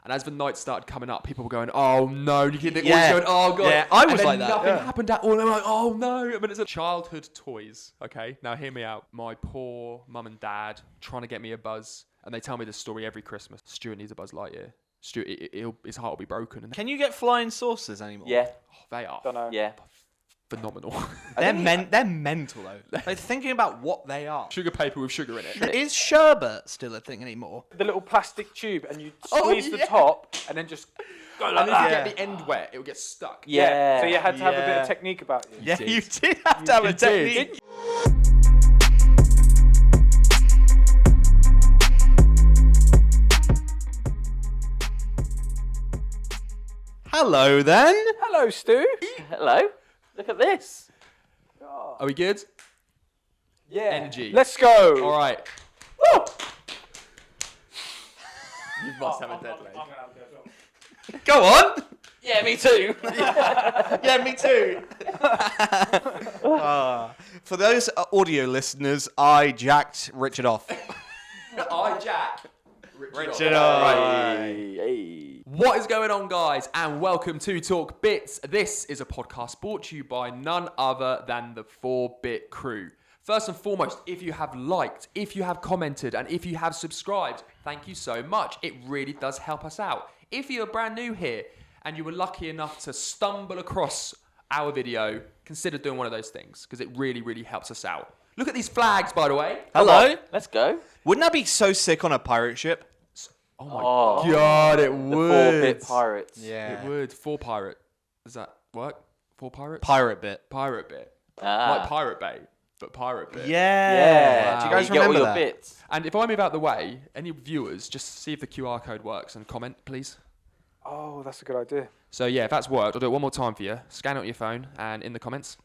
And as the night started coming up, people were going, "Oh no!" You hear the audience going, "Oh god!" Yeah, I was and like then that. Nothing happened at all. I'm like, "Oh no!" But it's a childhood toys. Okay, now hear me out. My poor mum and dad trying to get me a Buzz, and they tell me this story every Christmas. Stuart needs a Buzz Lightyear. Stuart, his heart will be broken. And Can you get flying saucers anymore? Yeah. they are Don't know. Yeah. phenomenal. They're mental though. Like thinking about what they are. Sugar paper with sugar in it. Is sherbet still a thing anymore? The little plastic tube, and you squeeze the top, and then just go like And if that. you get the end wet, it will get stuck. Yeah. So you had to have a bit Yeah. of technique about you. Yeah, did. you did have to have a You did. technique. Hello then. Hello, Stu. Hello. Look at this. Are we good? Yeah. Energy. Let's go. All right. You must have a dead leg. Go on. Yeah, me too. Yeah, me too. For those audio listeners, I jacked Richard off. I Jack. Richard Hey. What is going on, guys? And welcome to Talk Bits. This is a podcast brought to you by none other than the 4-Bit crew. First and foremost, if you have liked, if you have commented, and if you have subscribed, thank you so much. It really does help us out. If you're brand new here and you were lucky enough to stumble across our video, consider doing one of those things because it really, really helps us out. Look at these flags, by the way. Hello. Let's go. Wouldn't that be so sick on a pirate ship? Oh my Oh, God, it the would. 4-bit pirates. It would. 4 pirate. Does that work? 4 pirates? Pirate bit. Pirate bit. Ah. Like Pirate Bay, but Pirate Bit. Yeah. Do you Wow. guys get all remember your that? bits. And if I move out the way, any viewers, just see if the QR code works and comment, please. Oh, that's a good idea. So yeah, if that's worked, I'll do it one more time for you. Scan it on your phone and in the comments.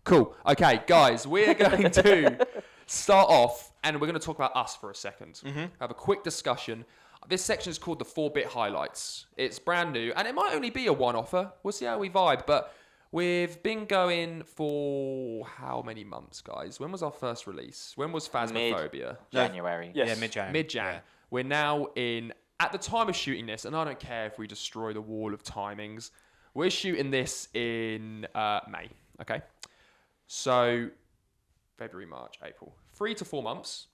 Cool. Okay, guys, we're going to start off and we're going to talk about us for a second. Have a quick discussion. This section is called the 4-Bit Highlights. It's brand new and it might only be a one-offer. We'll see how we vibe, but we've been going for how many months, guys? When was our first release? When was Phasmophobia? January. Yes. Yeah, mid-January. Mid-Jan. We're now in, at the time of shooting this, and I don't care if we destroy the wall of timings, we're shooting this in May, okay? So, February, March, April. 3 to 4 months.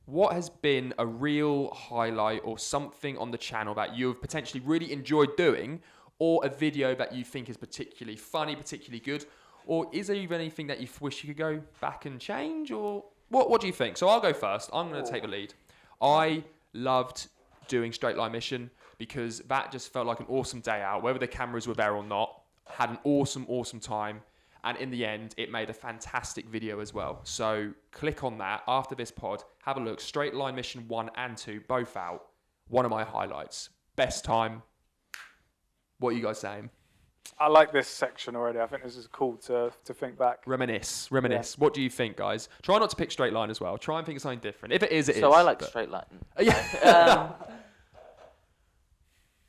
What has been a real highlight or something on the channel that you've potentially really enjoyed doing, or a video that you think is particularly funny, particularly good, or is there even anything that you wish you could go back and change, or what do you think? So I'll go first. I'm going to take the lead. I loved doing Straight Line Mission because that just felt like an awesome day out, whether the cameras were there or not. Had an awesome time. And in the end, it made a fantastic video as well. So click on that after this pod. Have a look. Straight Line Mission 1 and 2, both out. One of my highlights. Best time. What are you guys saying? I like this section already. I think this is cool to think back. Reminisce. What do you think, guys? Try not to pick Straight Line as well. Try and think of something different. If it is, it is. So I like but- straight line. Yeah.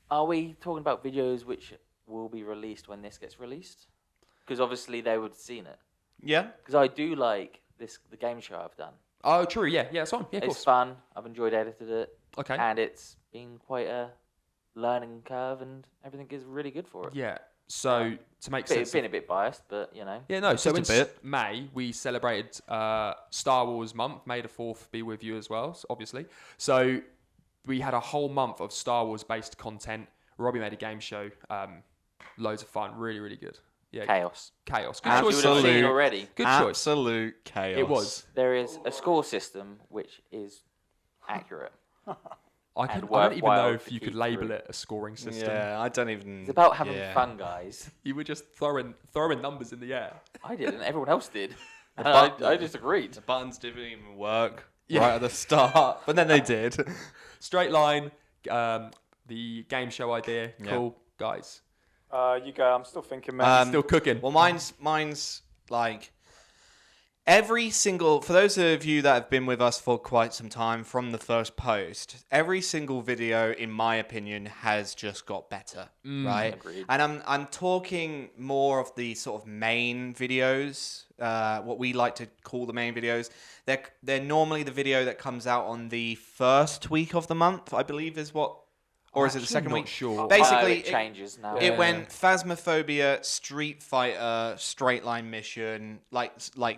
Are we talking about videos which will be released when this gets released? Because obviously they would have seen it. Yeah. Because I do like the game show I've done. Oh, true. Yeah, it's fine. Yeah, of It's course. fun. I've enjoyed edited it. Okay. And it's been quite a learning curve and everything is really good for it. Yeah. So to make sense. Been a bit biased, but you know. Yeah, no. So in Just a bit. May, we celebrated Star Wars month. May the 4th be with you as well, obviously. So we had a whole month of Star Wars-based content. Robbie made a game show. Loads of fun. Really, really good. Yeah. Chaos. Chaos. Good As you choice. would have seen Absolute. already. Good choice. Absolute chaos. It was. There is a score system which is accurate. I don't even know worthwhile if to you could keep label through. it a scoring system. Yeah, I don't even. It's about having yeah. fun, guys. You were just throwing numbers in the air. I didn't. Everyone else did. And button- I just agreed. The buttons didn't even work Yeah. right at the start, but then they did. Straight Line, the game show idea. Yeah. Cool. Guys. You go. I'm still thinking, man. Still cooking. Well, mine's like For those of you that have been with us for quite some time from the first post, every single video, in my opinion, has just got better, right? Agreed. And I'm talking more of the sort of main videos, what we like to call the main videos. They're normally the video that comes out on the first week of the month, I believe is what. Or is it the second not week? sure. Basically, it changes now. It went Phasmophobia, Street Fighter, Straight Line Mission, like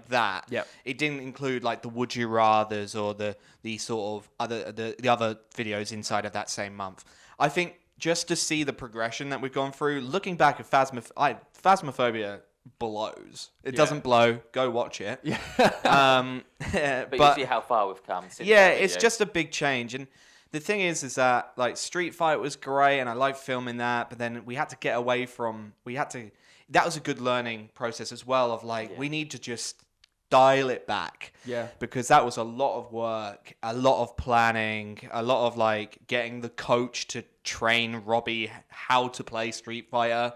that. Yep. It didn't include like the Would You Rathers or the sort of the other videos inside of that same month. I think just to see the progression that we've gone through, looking back at Phasmophobia blows. It doesn't blow. Go watch it. Yeah. But you see how far we've come since Yeah, that it's video. just a big change. And the thing is that like Street Fight was great and I liked filming that, but then we had to get away from, that was a good learning process as well of like, we need to just dial it back. Yeah. Because that was a lot of work, a lot of planning, a lot of like getting the coach to train Robbie how to play Street Fighter.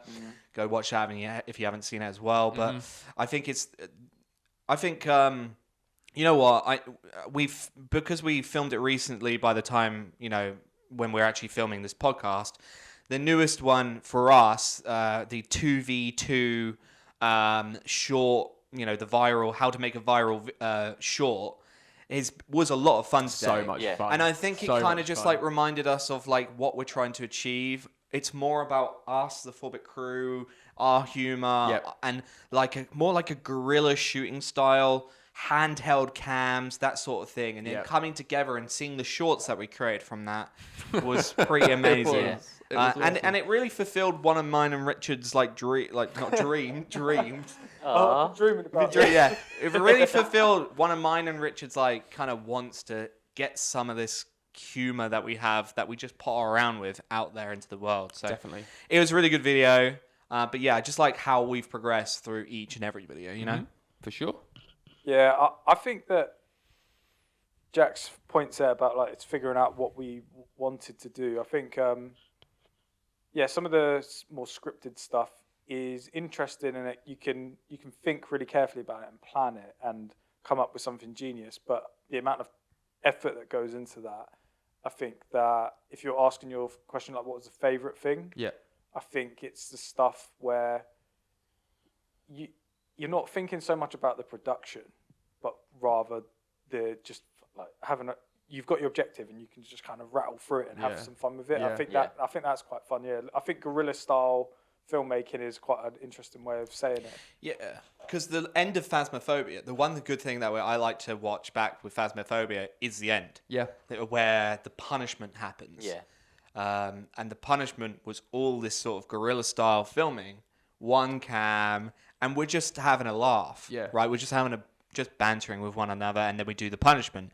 Go watch that if you haven't seen it as well. But I think you know what? Because we filmed it recently. By the time when we're actually filming this podcast, the newest one for us, the 2v2 short, the viral how to make a viral short, was a lot of fun today. So much fun. And I think it So kind of much just fun. like reminded us of like what we're trying to achieve. It's more about us, the FourBit crew, our humor, and more like a guerrilla shooting style, handheld cams, that sort of thing. And then coming together and seeing the shorts that we created from that was pretty amazing. It was awesome. And it really fulfilled one of mine and Richard's dreams. I'm dreaming about Yeah, it really fulfilled one of mine and Richard's kind of wants to get some of this humor that we have that we just pot around with out there into the world. So Definitely. it was a really good video. But yeah, just like how we've progressed through each and every video, you know? For sure. Yeah, I think that Jack's points there about it's figuring out what we wanted to do. I think, some of the more scripted stuff is interesting, and you can think really carefully about it and plan it and come up with something genius. But the amount of effort that goes into that, I think that if you're asking your question what was the favorite thing, I think it's the stuff where you're not thinking so much about the production, but rather you've got your objective and you can just kind of rattle through it and have some fun with it. I think that's quite fun. Yeah, I think guerrilla style filmmaking is quite an interesting way of saying it. Yeah, because the end of Phasmophobia, the good thing that I like to watch back with Phasmophobia is the end. Yeah. Where the punishment happens. Yeah. And the punishment was all this sort of guerrilla style filming, one cam, and we're just having a laugh. Yeah. Right? We're just bantering with one another, and then we do the punishment.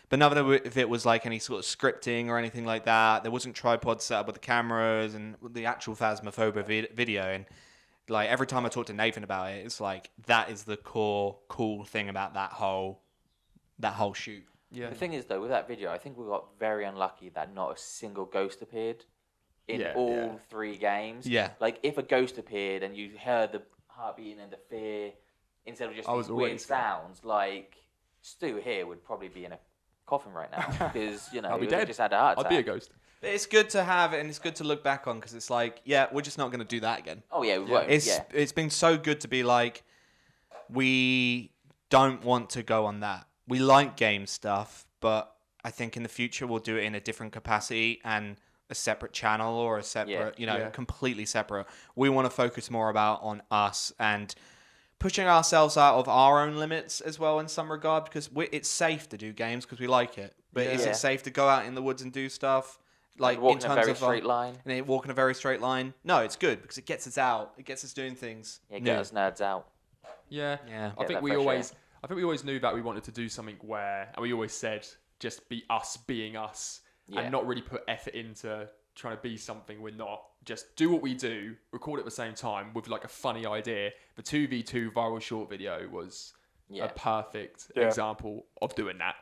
But none of it, if it was any sort of scripting or anything like that, there wasn't tripods set up with the cameras and the actual Phasmophobia video. And every time I talk to Nathan about it, it's that is the core cool thing about that whole shoot. Yeah. The thing is, though, with that video, I think we got very unlucky that not a single ghost appeared in all 3 games. Yeah. If a ghost appeared and you heard the heartbeat and the fear, instead of just these weird sounds, Stu here would probably be in a coffin right now because I'll be he dead. just had a heart attack. I'd be a ghost. But it's good to have it, and it's good to look back on because it's we're just not going to do that again. Oh yeah, we won't. It's been so good to be we don't want to go on that. We like game stuff, but I think in the future we'll do it in a different capacity and a separate channel or a separate, completely separate. We want to focus more on us and pushing ourselves out of our own limits as well in some regard, because it's safe to do games because we like it. But is it safe to go out in the woods and do stuff? Walk in a very straight line. Walk in a very straight line. No, it's good because it gets us out. It gets us doing things. Yeah, get us nerds out. Yeah. Yeah. I think we always knew that we wanted to do something where, and we always said, just be us being us, and not really put effort into trying to be something we're not. Just do what we do, record at the same time with a funny idea. The 2v2 viral short video was a perfect example of doing that.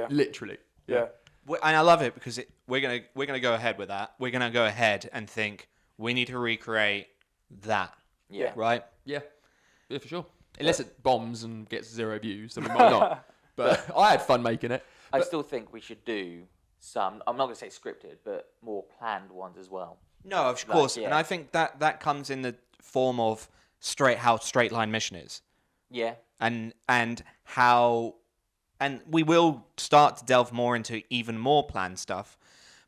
Literally. Yeah. And I love it because we're gonna go ahead with that. We're gonna go ahead and think we need to recreate that. Yeah. Right. Yeah. Yeah, for sure. Unless it bombs and gets 0 views, then we might not. But I had fun making it. I still think we should do some. I'm not going to say scripted, but more planned ones as well. No, of course, yeah. and I think that comes in the form of how straight line mission is, Yeah. and how, and we will start to delve more into even more planned stuff.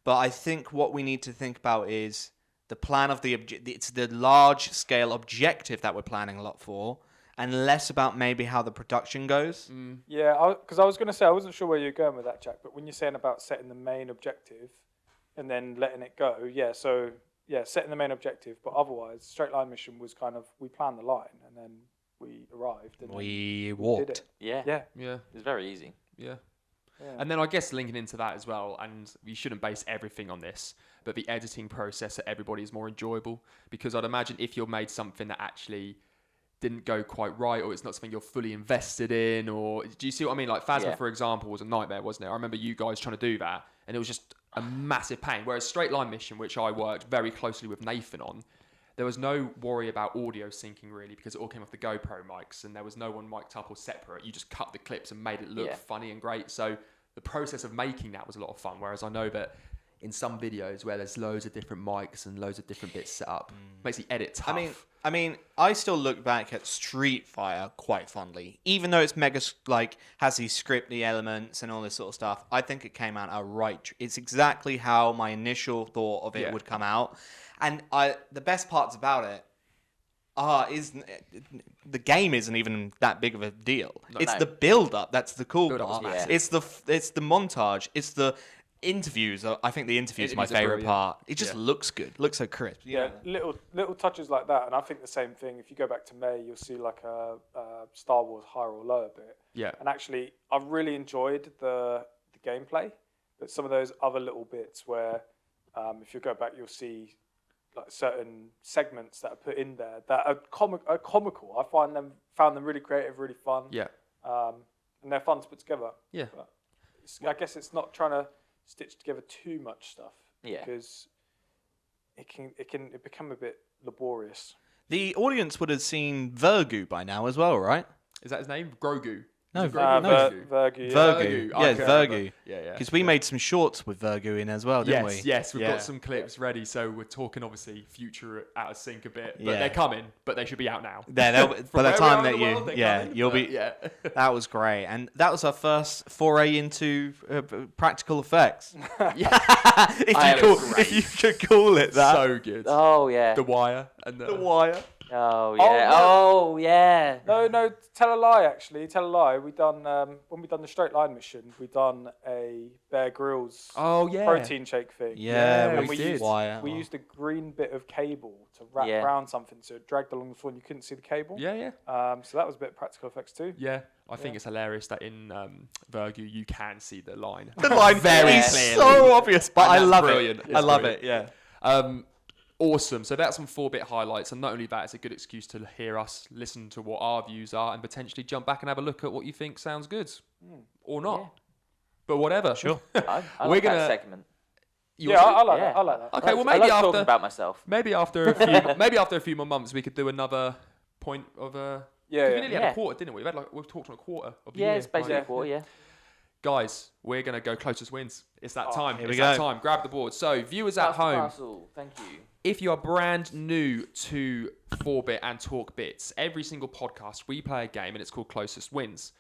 But I think what we need to think about is the plan of it's the large scale objective that we're planning a lot for, and less about maybe how the production goes. Yeah, because I was going to say, I wasn't sure where you're going with that, Jack, but when you're saying about setting the main objective and then letting it go, setting the main objective, but otherwise, straight line mission was kind of, we planned the line and then we arrived. And We then walked. did it. Yeah. Yeah. Yeah. It's very easy. Yeah. Yeah. And then I guess linking into that as well, and you shouldn't base everything on this, but the editing process for everybody is more enjoyable, because I'd imagine if you're made something that actually didn't go quite right, or it's not something you're fully invested in, or do you see what I mean? Like Phasma, for example, was a nightmare, wasn't it? I remember you guys trying to do that, and it was just a massive pain. Whereas Straight Line Mission, which I worked very closely with Nathan on, there was no worry about audio syncing really, because it all came off the GoPro mics, and there was no one mic'd up or separate. You just cut the clips and made it look funny and great. So the process of making that was a lot of fun. Whereas I know that in some videos where there's loads of different mics and loads of different bits set up, makes the edit tough. I mean, I still look back at Street Fighter quite fondly, even though it's has these scripty elements and all this sort of stuff. I think it came out right. It's exactly how my initial thought of it would come out, and the best parts about it the game isn't even that big of a deal. It's the build up that's the cool part. Yeah. It's the montage. It's the interviews. I think the interviews are my favorite part. It just looks good. Looks so crisp. Yeah, little touches like that, and I think the same thing. If you go back to May, you'll see like a Star Wars higher or lower bit. Yeah. And actually, I really enjoyed the gameplay, but some of those other little bits where, if you go back, you'll see like certain segments that are put in there that are comical. I found them really creative, really fun. Yeah. And they're fun to put together. Yeah. But I guess it's not trying to stitch together too much stuff. Yeah. Because it can become a bit laborious. The audience would have seen Virgu by now as well, right? Is that his name? Grogu. No, Virgu. Virgu. Yeah, Yeah, Virgu. Yeah. Because we made some shorts with Virgu in as well, didn't we? Yes, we've got some clips ready, so we're talking obviously future out of sync a bit, but Yeah. they're coming, but they should be out now. By the where time we are that in the world, they're coming, you'll but be. yeah. That was great, and that was our first foray into practical effects. if you could call it that. So good. Oh yeah. The Wire and The Wire. Oh yeah. Oh yeah. No, tell a lie. Actually, tell a lie. We done when we done the straight line mission. We done a Bear Grylls protein shake thing. Yeah, and we we did. used Wire. we used a green bit of cable to wrap around something, so it dragged along the floor and you couldn't see the cable. Yeah. So that was a bit of practical effects too. Yeah. I think it's hilarious that in Virgu you can see the line. The line very is clearly. so obvious, but And I that's love brilliant. it. It's I love brilliant. it. Yeah. Awesome. So that's some 4-bit highlights, and not only that, it's a good excuse to hear us listen to what our views are and potentially jump back and have a look at what you think sounds good or not. Yeah. But whatever. Sure. I We're like gonna- that segment. I like Yeah. that. I like that. Okay, well I maybe like talking after about myself. maybe after a few more months we could do another point of a. Yeah, We nearly had a Yeah. quarter, didn't we? We've talked on a quarter of the Yeah, year. it's basically Like, a quarter. Yeah. guys, we're gonna go closest wins. It's that time. here It's we that go. time. Grab the board. So viewers at Pass the home. parcel. Thank you. If you are brand new to 4-bit and Talk Bits, every single podcast we play a game and it's called Closest Wins.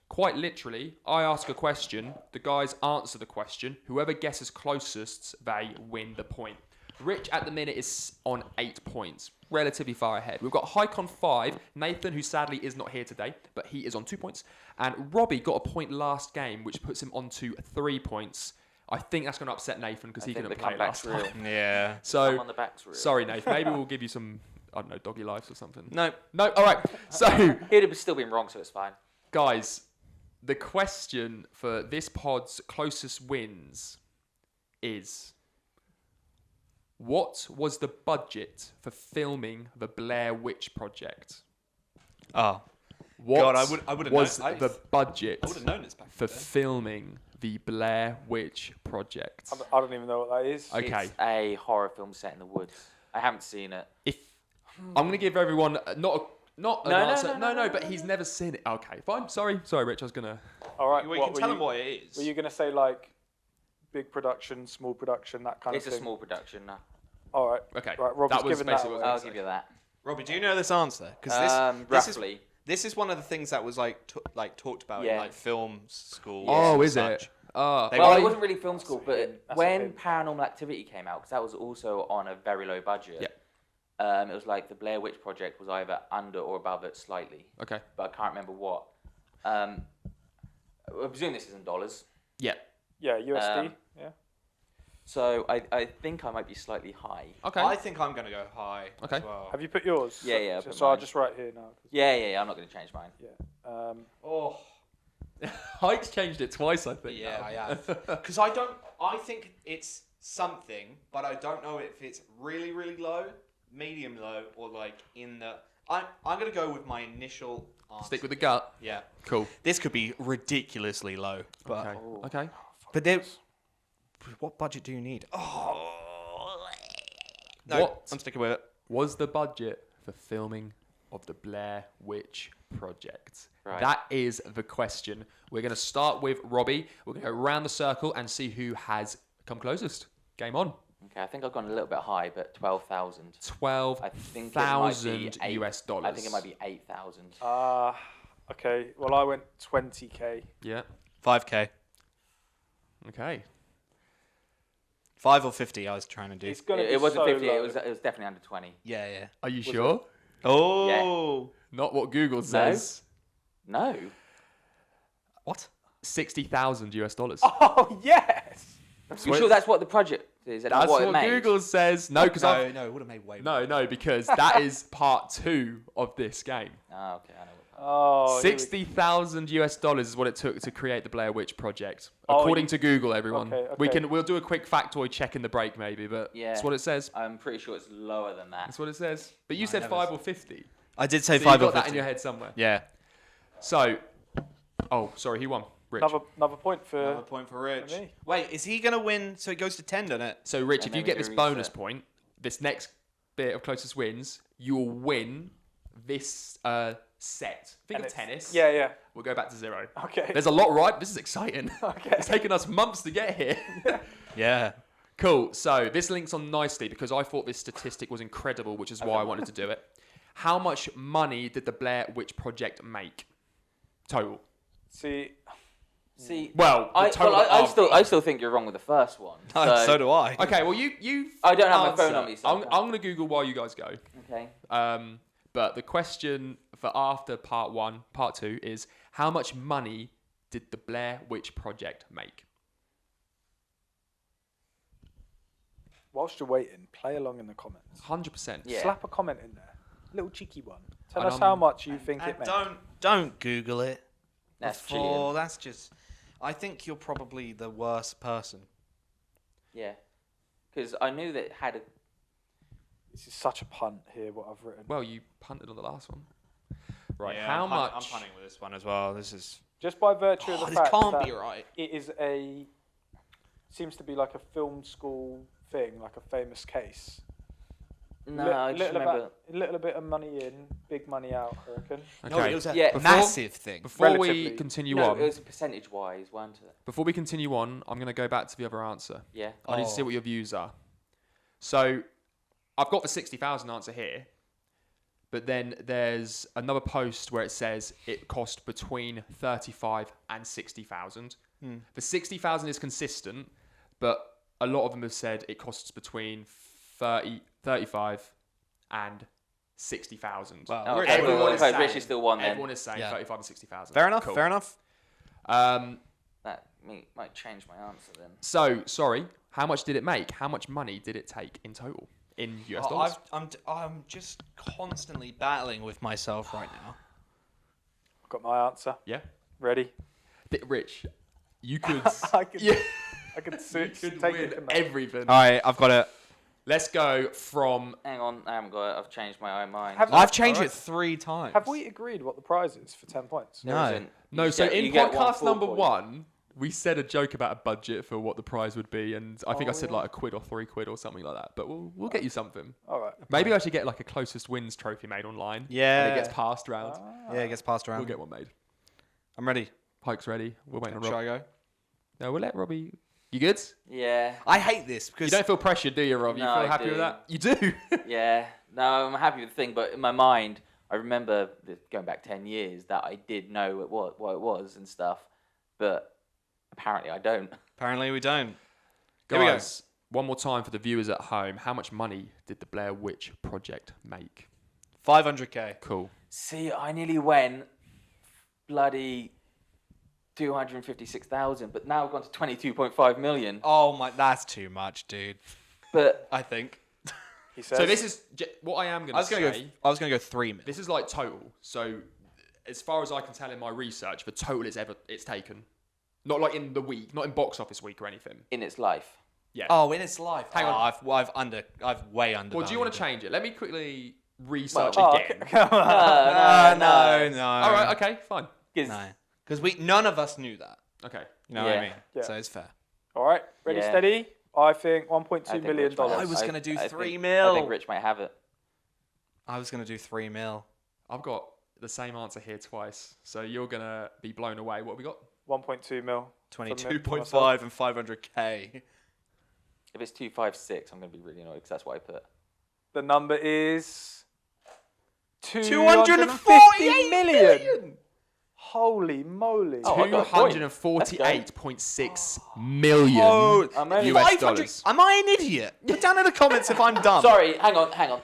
Quite literally, I ask a question, the guys answer the question, whoever guesses closest, they win the point. Rich at the minute is on 8 points, relatively far ahead. We've got Hike on 5, Nathan, who sadly is not here today, but he is on 2 points, and Robbie got a point last game, which puts him on to 3 points. I think that's going to upset Nathan because he think couldn't the play comeback's last real. time. Yeah. I'm So, on the back's real. sorry, Nathan. Maybe we'll give you some, I don't know, doggy lives or something. No. No, all right. So, He'd have still been wrong, so it's fine. guys, the question for this pod's closest wins is: what was the budget for filming the Blair Witch Project? Oh. What God, I would've was known- the budget I would have known this back for then. filming the Blair Witch Project? I don't even know what that is. Okay. It's a horror film set in the woods. I haven't seen it. If I'm going to give everyone not Not an answer. No, but he's never seen it. Okay, fine. Sorry, Rich. I was gonna. All right. We can tell him what it is. Were you gonna say like big production, small production, that kind of thing? It's a small production. No. All right. Okay. Right. Robbie's That was given that basically away. what I I'll give you that. Robbie, do you know this answer? Because Roughly. this is one of the things that was talked about in Yeah. like film school. Oh, and is such. it? Oh, They Well, got- it wasn't really film school, but That's a when hint. Paranormal Activity came out, because that was also on a very low budget. It was like the Blair Witch Project was either under or above it slightly, okay. but I can't remember what. I presume this is in dollars. Yeah. Yeah. USD. Yeah. So I think I might be slightly high. Okay. I think I'm gonna go high. Okay. As well. Have you put yours? Yeah, I'll So, put so I'll mine. just write here now. Yeah, I'm not going to change mine. Yeah. Oh. Hike's changed it twice, I think. Yeah, now. I have. Because I think it's something, but I don't know if it's really, really low, medium low, or like in the. I'm gonna go with my initial answer. Stick with the gut. Yeah. Cool. This could be ridiculously low, but Okay. Okay. but there. What budget do you need? Oh. No, What? I'm sticking with it. Was the budget for filming of the Blair Witch Project? Right. That is the question. We're going to start with Robbie. We're going to go around the circle and see who has come closest. Game on. Okay, I think I've gone a little bit high, but 12,000. I think it might be $12,000 US dollars. I think it might be 8,000. Okay. Well, I went 20k. Yeah. 5K. Okay. 5 or 50. I was trying to do. It's gonna be It wasn't so 50. low. It was definitely under 20. Yeah. Are you sure? Oh. Not what Google says. No. What? $60,000 US dollars. Oh yes. You sure that's what the project is? And That's what, what it made? Google says. No, because No, it would have made way more. no, because that is part 2 of this game. Oh, okay, I know. Oh. here we- $60,000 US dollars is what it took to create the Blair Witch Project, Oh, according you- to Google. Everyone, Okay. we'll do a quick factoid check in the break, maybe, but Yeah. that's what it says. I'm pretty sure it's lower than that. That's what it says. But you No, said never 5 or 50. I did say So 5 you or got 50. that in your head somewhere. Yeah. So, oh, sorry, he won. Rich. Another point for. Another point for Rich. me. Wait, is he gonna win? So it goes to 10, doesn't it? So, Rich, And if then you we get do this reset. bonus point, this next bit of closest wins, you will win this set. Think And of it's- tennis. Yeah. We'll go back to 0. Okay. There's a lot right. This is exciting. Okay. It's taken us months to get here. Yeah. Cool. So this links on nicely because I thought this statistic was incredible, which is why I wanted to do it. How much money did the Blair Witch Project make? Total. See. See, Well, the total I still think you're wrong with the first one. So do I. Okay, well, you. I don't have my phone answer. on me, so I'm going to Google while you guys go. Okay. But the question for after part 1, part 2 is how much money did the Blair Witch Project make? Whilst you're waiting, play along in the comments. 100%. Yeah. Slap a comment in there. Little cheeky one. Tell And us how much you think And it made. don't Google it. That's before. cheating. That's just. I think you're probably the worst person. Yeah. Because I knew that it had a. This is such a punt here. What I've written. Well, you punted on the last one. Right. Yeah, how much? I'm punting with this one as well. This is. Just by virtue of the this fact can't that be right. it is a. Seems to be like a film school thing, like a famous case. No, I just remember. A little bit of money in, big money out, I reckon. Okay. No, it was a Yeah. massive thing. Before we Relatively. continue No, on, it was percentage-wise, wasn't it? before we continue on, I'm going to go back to the other answer. Yeah. I need to see what your views are. So, I've got the 60,000 answer here, but then there's another post where it says it cost between 35 and 60,000. The 60,000 is consistent, but a lot of them have said it costs between 35 and 60,000. Well, Oh, Rich- everyone is saying- Rich is still one then. Everyone is saying Yeah. 35 and 60,000. Fair enough. Cool. Fair enough. That might change my answer then. So, sorry, how much did it make? How much money did it take in total in US dollars? I'm just constantly battling with myself right now. I've got my answer. Yeah. Ready? Rich, you could. I could. Yeah. I could You switch. could Take win it. everything. All right, I've got it. Let's go from. Hang on, I haven't got it. I've changed my own mind. Have- I've changed Alright. it 3 times. Have we agreed what the prize is for 10 points? There No. isn't. No, You so get- in you get one podcast full number point. 1, we said a joke about a budget for what the prize would be, and I think I said yeah. like £1 or £3 or something like that. But we'll get you something. All right. Maybe I should get like a closest wins trophy made online. Yeah. And it gets passed around. Yeah, it gets passed around. We'll get one made. I'm ready. Pike's ready. We're waiting on Shall Rob. I go? No, we'll let Robbie. You good? Yeah. I hate this because You don't feel pressured, do you, Rob? You No, feel I happy do. with that? You do. Yeah. No, I'm happy with the thing, but in my mind, I remember going back 10 years that I did know what it was and stuff, but apparently I don't. apparently we don't. Here we go. Guys, one more time for the viewers at home. How much money did the Blair Witch Project make? 500k. Cool. See, I nearly went bloody 256,000, but now I've gone to 22.5 million. Oh my, that's too much, dude. But I think. He says. So this is what I am going to say. I was gonna go 3 mil. This is like total. So as far as I can tell in my research, the total it's taken. Not like in the week, not in box office week or anything. in its life. Yeah. Oh, in its life. Hang on. I've way under. Well, do you want to change it? Let me quickly research Well, again. No. All right. Okay. Fine. No, because none of us knew that. Okay. You know what I Yeah. mean? Yeah. So it's fair. All right. Ready, Yeah. steady. I think I $1.2 think million. Rich might have- I was gonna do I 3 think- mil. I think Rich might have it. I was gonna do 3 mil. I've got the same answer here twice. So you're gonna be blown away. What have we got? 1.2 mil. 22.5 and 500k. If it's 256, I'm going to be really annoyed because that's what I put. The number is 248 million. Holy moly! Oh, I got a point. 248.6 million Oh, I'm only- US 500. dollars. Am I an idiot? Put down in the comments if I'm dumb. Sorry, hang on.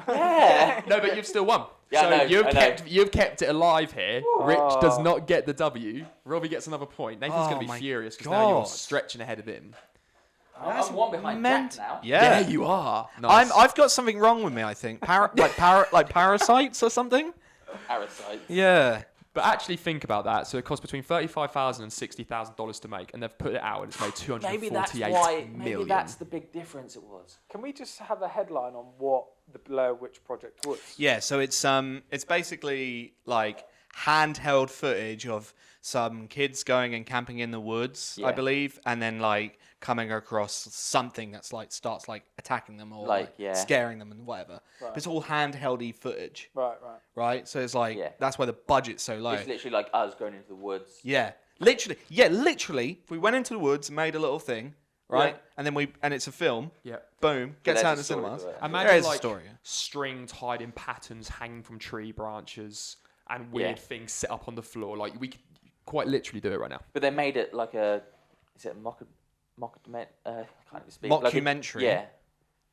Yeah. No, but you've still won. Yeah, so I know, you've I know. you've kept it alive here. Rich does not get the W. Robbie gets another point. Nathan's Oh going to my be furious because now you're God. stretching ahead of him. I'm one behind meant- Jack now. Yeah. you are. Nice. I've got something wrong with me. I think like parasites or something. Parasites. Yeah. But actually think about that. So it costs between $35,000 and $60,000 to make, and they've put it out and it's made Maybe that's 248 why. million. Maybe that's the big difference it was. Can we just have a headline on what the Blair Witch Project was? Yeah. So it's basically like handheld footage of some kids going and camping in the woods, I Yeah. believe, and then like coming across something that's like starts like attacking them or Like, yeah. scaring them and whatever. Right. But it's all handheldy footage, Right. right? So it's like Yeah. that's why the budget's so low. It's literally like us going into the woods. Yeah, literally. If we went into the woods, made a little thing, right, Yeah. and it's a film. Yeah. Boom, gets there's out in a the story cinemas. to it. Imagine There is a like story. string tied in patterns hanging from tree branches and weird Yeah. things set up on the floor. Like we could quite literally do it right now. But they made it like a. Is it I can't even speak. Like Mockumentary. yeah.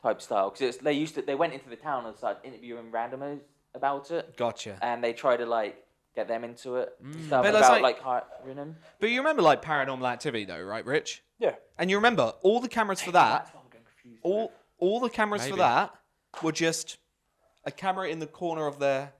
Type style because they went into the town and started interviewing randomers about it, Gotcha. and they tried to like get them into it. Stuff But that's about like- hiring them. But you remember like Paranormal Activity though, right, Rich? Yeah. And you remember all the cameras for that, That's what I'm getting confused with. all the cameras for Maybe. that were just a camera in the corner of their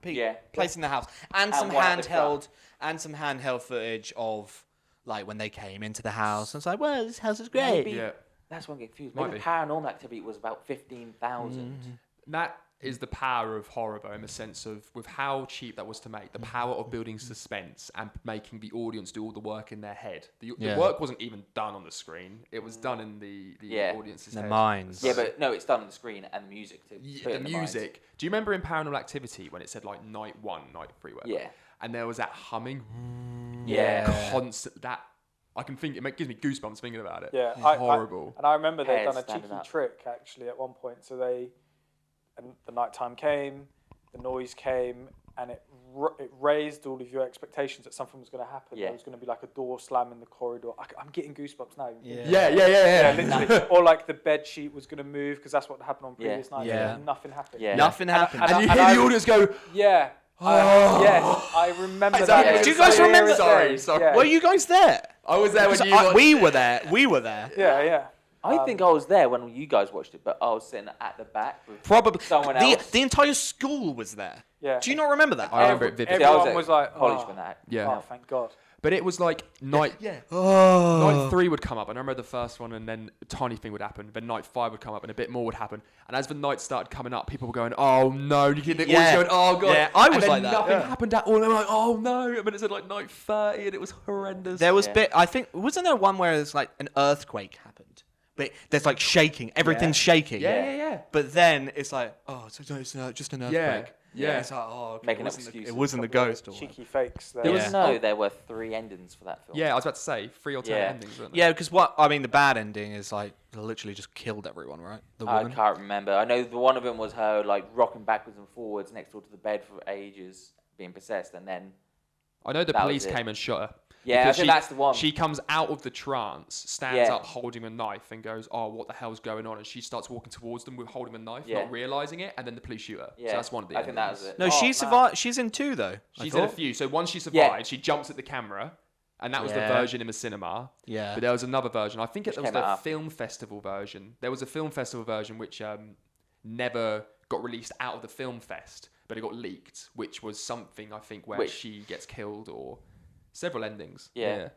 Yeah. place in the house, and And some one at the handheld footage of like when they came into the house. And it's like, well, this house is great. Maybe Yeah. that's what I'm getting confused. Might Maybe be. Paranormal Activity was about 15,000. That is the power of horror, though, in the sense of with how cheap that was to make, the power of building suspense and making the audience do all the work in their head. The Yeah. work wasn't even done on the screen; it was done in the Yeah. audience's Their head. minds. Yeah, but no, it's done on the screen and the music too. Yeah, the music. Do you remember in Paranormal Activity when it said like night 1, night 3, whatever? Yeah. And there was that humming, Yeah. constant. That I can think it gives me goosebumps thinking about it. Yeah. Horrible. And I remember they'd Hairs done a standing cheeky up. trick actually at one point. So and the nighttime came, the noise came, and it raised all of your expectations that something was going to happen. Yeah. There was going to be like a door slam in the corridor. I'm getting goosebumps now. Yeah, Yeah, literally. Or like the bed sheet was going to move because that's what happened on Yeah. previous nights. Yeah. And nothing happened. Yeah. Nothing happened. And you and hear I- the audience go, Yeah. yes, I remember Is that. that- It was do you guys clear remember- as day. Sorry. Yeah. Were you guys there? I was there when you We were there. We were there. Yeah. I think I was there when you guys watched it, but I was sitting at the back with Probably. someone else. The entire school was there. Yeah. Do you not remember that? I remember it vividly. I was Everyone at was like, college oh. when that. Yeah. Oh, thank God. But it was like night 3 would come up, and I remember the first one, and then a tiny thing would happen. Then night 5 would come up, and a bit more would happen. And as the nights started coming up, people were going, "Oh no!" You get the audience going, "Oh god!" Yeah, I was and then like that. Nothing happened at all. And I'm like, "Oh no!" And then it's at like night 30, and it was horrendous. There was I think, wasn't there one where there's like an earthquake happened? But there's like shaking, everything's shaking. Yeah. But then it's like, oh, it's just an earthquake. Yeah. It's like, oh, okay, Making it up wasn't excuses. it wasn't the ghost. Or Cheeky fakes. There. There was- No, there were 3 endings for that film. Yeah, I was about to say 3 or 10 Yeah. endings, weren't there? yeah, because the bad ending is like they literally just killed everyone, right? The I woman. can't remember. I know one of them was her like rocking backwards and forwards next door to the bed for ages, being possessed, and then I know the That was police it. came and shot her. Yeah, I Because think that's the one. She comes out of the trance, stands Yeah. up holding a knife, and goes, "Oh, what the hell's going on?" And she starts walking towards them with holding a knife, Yeah. not realizing it, and then the police shoot her. Yeah, So that's one of the. I think that endings. was it. No, Oh, she man. survived. She's in 2 though. She's I in a thought. few. So once she survived, Yeah. she jumps at the camera, and that was the Yeah. version in the cinema. Yeah. But there was another version. I think it Which was came the out after. film festival version. There was a film festival version which never got released out of the film fest, but it got leaked, which was something I think where Which- she gets killed or several endings. Yeah.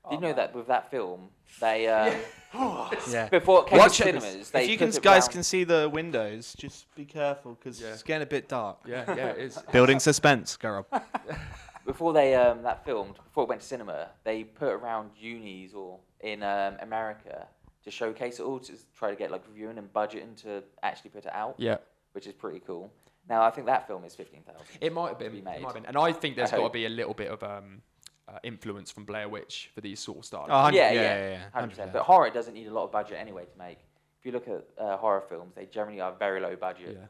Did you know that with that film, they Yeah. before it came Watch to it. cinemas, they If you put it guys round- can see the windows, just be careful because Yeah. it's getting a bit dark. Yeah, it is. Building suspense, go Rob. before they that filmed, before it went to cinema, they put around unis or in America to showcase it all, to try to get like reviewing and budgeting to actually put it out, Yeah. which is pretty cool. Now I think that film is 15,000. It might have been. be It made. might have been. And I think there's I got to hope. be a little bit of influence from Blair Witch for these sort of styles. Oh, Yeah, yeah. 100%. But horror doesn't need a lot of budget anyway to make. If you look at horror films, they generally are very low budget. Yeah.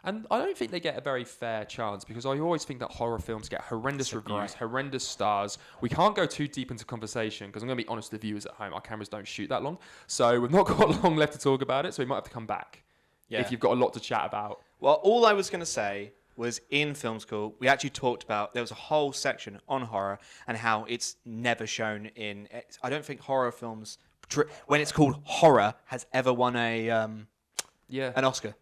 And I don't think they get a very fair chance because I always think that horror films get horrendous reviews, horrendous stars. We can't go too deep into conversation because I'm going to be honest with the viewers at home. Our cameras don't shoot that long. So we've not got long left to talk about it. So we might have to come back if you've got a lot to chat about. Well, all I was going to say was in film school, we actually talked about, there was a whole section on horror and how it's never shown in, I don't think horror films, when it's called horror, has ever won an Oscar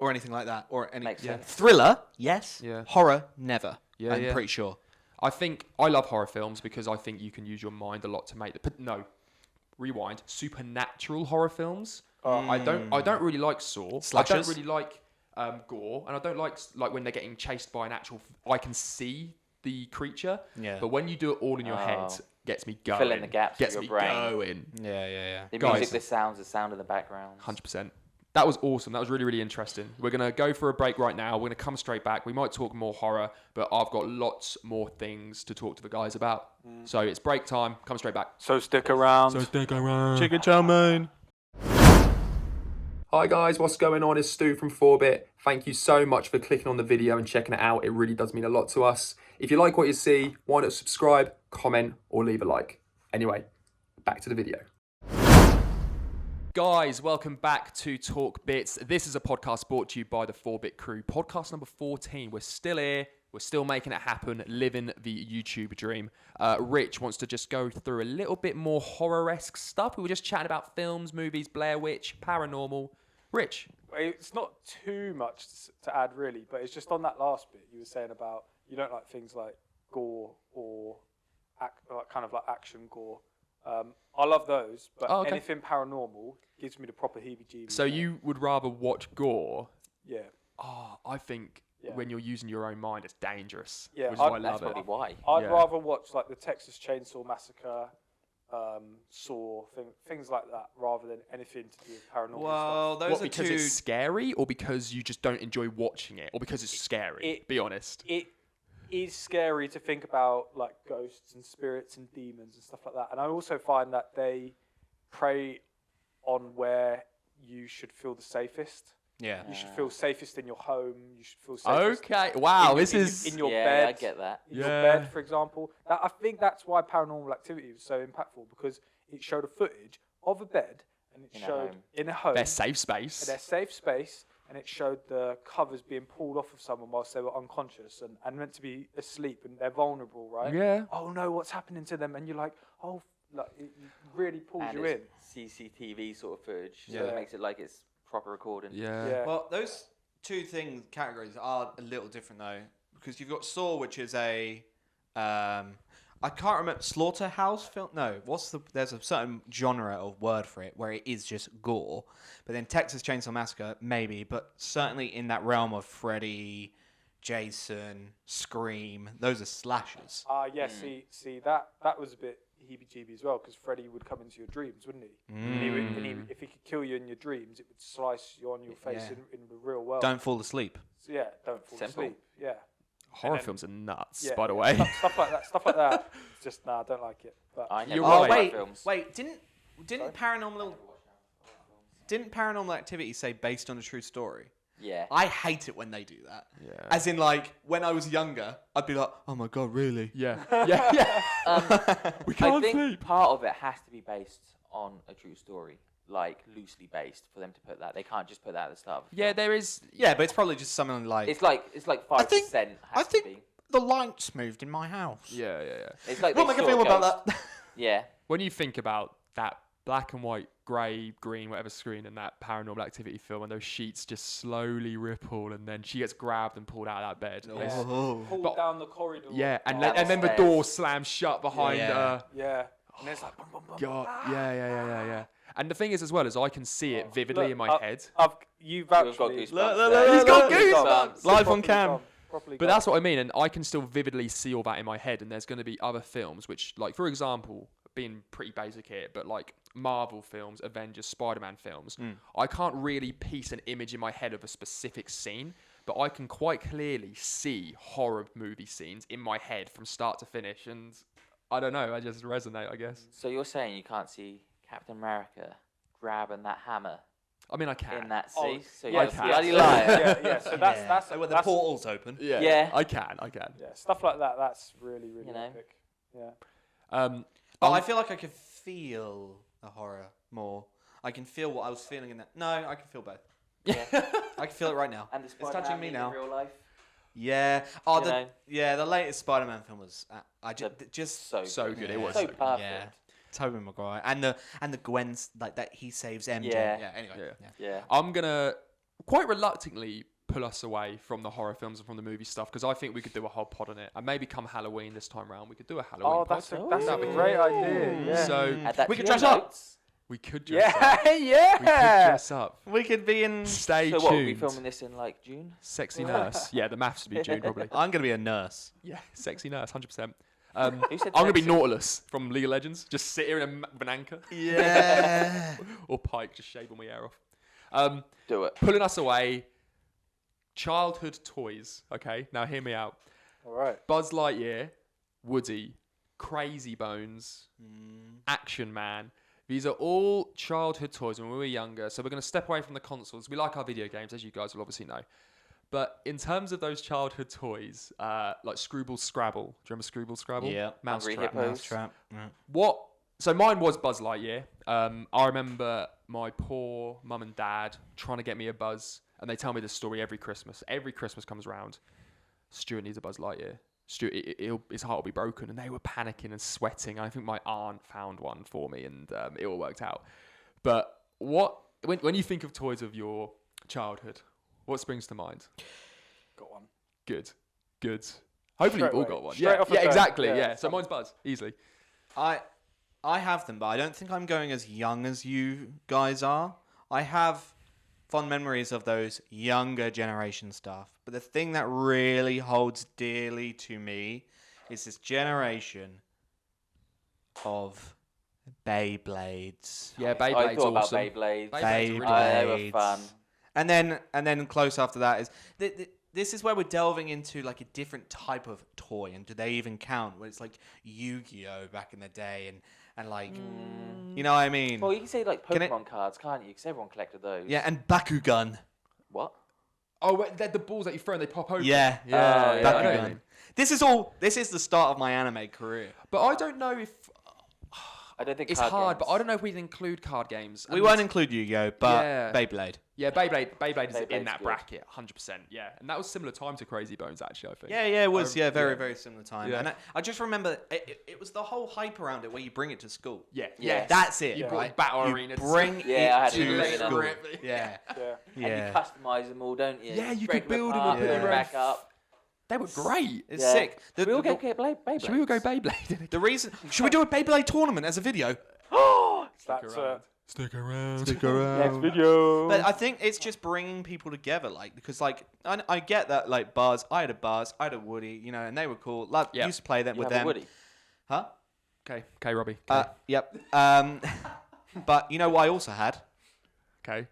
or anything like that. Or any Makes sense. Thriller, yes. Yeah. Horror, never. Yeah, I'm yeah. pretty sure. I think I love horror films because I think you can use your mind a lot to make rewind. Supernatural horror films. I don't really like Saw. Slashers? I don't really like gore, and I don't like when they're getting chased by an actual. I can see the creature. Yeah. But when you do it all in your head, Oh. gets me going. Fill in the gaps Gets with me your brain. going. Yeah. The Guys. music, the sounds, the sound in the background. 100%. That was awesome. That was really, really interesting. We're going to go for a break right now. We're going to come straight back. We might talk more horror, but I've got lots more things to talk to the guys about. So it's break time. Come straight back. So stick around. stick around. Chicken chow mein. Hi guys, what's going on? It's Stu from FourBit. Thank you so much for clicking on the video and checking it out. It really does mean a lot to us. If you like what you see, why not subscribe, comment, or leave a like. Anyway, back to the video. Guys, welcome back to Talk Bits. This is a podcast brought to you by the FourBit crew. Podcast number 14. We're still here. We're still making it happen, living the YouTube dream. Rich wants to just go through a little bit more horror-esque stuff. We were just chatting about films, movies, Blair Witch, paranormal. Rich. It's not too much to add really, but it's just on that last bit you were saying about you don't like things like gore or kind of like action gore. I love those, but anything paranormal gives me the proper heebie-jeebies. So you would rather watch gore? Yeah. Oh, I think when you're using your own mind, it's dangerous. Yeah, which is why I That's love probably it. why. I'd Yeah. rather watch like the Texas Chainsaw Massacre, Saw, things like that, rather than anything to do with paranormal Well, stuff. those What, are because two. it's scary, or because you just don't enjoy watching it, or because it's scary? Be honest. It is scary to think about like ghosts and spirits and demons and stuff like that. And I also find that they prey on where you should feel the safest. Yeah. You should feel safest in your home. You should feel safest Okay. Wow. in, This in, is. in your Yeah, bed. I get that. In your Yeah. bed, for example. I think that's why Paranormal Activity was so impactful, because it showed a footage of a bed and it In a showed home. in a home, their safe space. their safe space, and it showed the covers being pulled off of someone whilst they were unconscious and meant to be asleep, and they're vulnerable, right? Yeah. Oh no, what's happening to them? And you're like, oh, like it really pulls And you it's in. CCTV sort of footage, so Yeah. it makes it like it's proper recording. Yeah. Yeah. Well, those two categories are a little different though, because you've got Saw, which is I I can't remember slaughterhouse film. No, there's a certain genre of word for it where it is just gore. But then Texas Chainsaw Massacre, maybe, but certainly in that realm of Freddy, Jason, Scream, those are slashers. Yeah. See that was a bit heebie-jeebie as well, because Freddy would come into your dreams, wouldn't he? And if he could kill you in your dreams, it would slice you on your face in the real world. Don't fall asleep. So, don't fall asleep. Yeah. Horror films are nuts, by the way. Stuff like that. It's just I don't like it. But I never You're watched right. horror films. Wait, didn't Paranormal Activity say based on a true story? Yeah. I hate it when they do that. Yeah. As in, like, when I was younger, I'd be like, oh my god, really? Yeah. Yeah. We I can't think sleep. part of it has to be based on a true story, like loosely based, for them to put that. They can't just put that at the start. Of the Yeah, film. there is. Yeah, but it's probably just something like... It's like 5%. I think the lights moved in my house. Yeah. It's like What they make I saw feel a about ghost. that? Yeah. When you think about that black and white, grey, green, whatever screen in that Paranormal Activity film, and those sheets just slowly ripple, and then she gets grabbed and pulled out of that bed. Yeah. Oh. pull down the corridor. Yeah, and Down then the the door stairs. slams shut behind Yeah. her. Yeah. And it's like, bum, bum, bum, God, bum. yeah. And the thing is, as well, is I can see it vividly Look, in my head. You You've vouched got for me. goosebumps. Look, there. He's got Goosebumps. Live on cam. Properly But gone. that's what I mean, and I can still vividly see all that in my head. And there's going to be other films which, like, for example, being pretty basic here, but like Marvel films, Avengers, Spider-Man films, I can't really piece an image in my head of a specific scene, but I can quite clearly see horror movie scenes in my head from start to finish. And I don't know, I just resonate, I guess. So you're saying you can't see Captain America grabbing that hammer I mean, I can. in that Oh, scene? So yeah, you're a can. bloody liar. Yeah. So that's when the that's portal's open. Yeah. I can. yeah, stuff like that. That's really You know? epic. Yeah. But I feel like I could feel the horror more. I can feel what I was feeling in that. No, I can feel both. Yeah. I can feel it right now. And the It's Spider-Man touching me in now. real life. Yeah. Oh, You know? the latest Spider-Man film was. I just So good, it was. So So good. perfect. Yeah. Tobey Maguire and the Gwen's like that he saves MJ. Yeah. Anyway. Yeah. Yeah. I'm going to quite reluctantly pull us away from the horror films and from the movie stuff, because I think we could do a whole pod on it. And maybe come Halloween this time round, we could do a Halloween Oh, pod. that's That'd a be great cool. idea. Yeah. So Add that We to could your dress up. notes. we could dress up. Yeah. We could Yeah. dress up. We could be in. Stay So what, are we tuned. filming this in like June? Sexy nurse. Yeah, the maths would be June probably. I'm gonna be a nurse. Yeah, sexy nurse, 100%. Who said I'm going to be sexy? Nautilus from League of Legends. Just sit here with an anchor. Yeah. Or Pike, just shaving my hair off. Do it. Pulling us away, childhood toys. Okay, now hear me out. All right. Buzz Lightyear, Woody, Crazy Bones, Action Man. These are all childhood toys when we were younger. So we're going to step away from the consoles. We like our video games, as you guys will obviously know. But in terms of those childhood toys, like Scrabble Scrabble. Do you remember Scrabble Scrabble? Yeah. Hungry Mousetrap. Hippos. Mousetrap. What? So mine was Buzz Lightyear. I remember my poor mum and dad trying to get me a Buzz, and they tell me this story every Christmas. Every Christmas comes around, Stuart needs a Buzz Lightyear. Stuart, his heart will be broken, and they were panicking and sweating. I think my aunt found one for me, and it all worked out. But when you think of toys of your childhood, what springs to mind? Got one. Good. Hopefully Straight you've all away. got one. Straight off the Yeah, dome. exactly. Yeah, Yeah. So some- mine's Buzz, easily. I have them, but I don't think I'm going as young as you guys are. I have fond memories of those younger generation stuff. But the thing that really holds dearly to me is this generation of Beyblades. Yeah, I Beyblade's thought awesome. about Beyblades. Beyblades are really They good. were fun. And then close after that is this is where we're delving into like a different type of toy, and do they even count? Where it's like Yu-Gi-Oh back in the day, and like you know what I mean? Well, you can say like Can it- Pokemon cards, can't you? Because everyone collected those. Yeah, and Bakugan. What? Oh, wait, they're the balls that you throw and they pop open. Yeah, Yeah, I know what you Bakugan. mean. This is the start of my anime career. But I don't know if I don't think it's card hard, games. but I don't know if we'd include card games. We And won't include Yu-Gi-Oh, but Yeah. Beyblade. Yeah, Beyblade is in Beyblade's that good. bracket, 100%. Yeah, and that was similar time to Crazy Bones, actually. I think. Yeah, it was. I- Very, yeah. very similar time. Yeah. And I just remember it was the whole hype around it where you bring it to school. Yeah. Yeah. That's it. You right? brought Battle You Arena. bring Yeah, I had it to to do that. school. Rip. Yeah. Yeah. And you customize them all, don't you? Yeah, you Break could them build them apart, and put put them them in back up. They were great. It's Yeah. sick. We all get Beyblades. Should we all go Beyblade? The reason. Should we do a Beyblade tournament as a video? That's Stick around. Stick around. next video. But I think it's just bringing people together, like, because, like, I get that, like, Buzz. I had a Woody, you know, and they were cool. Like, Yep. used to play them You with have a them. Woody. Huh? Okay, Robbie. Yep. But you know what I also had? Okay.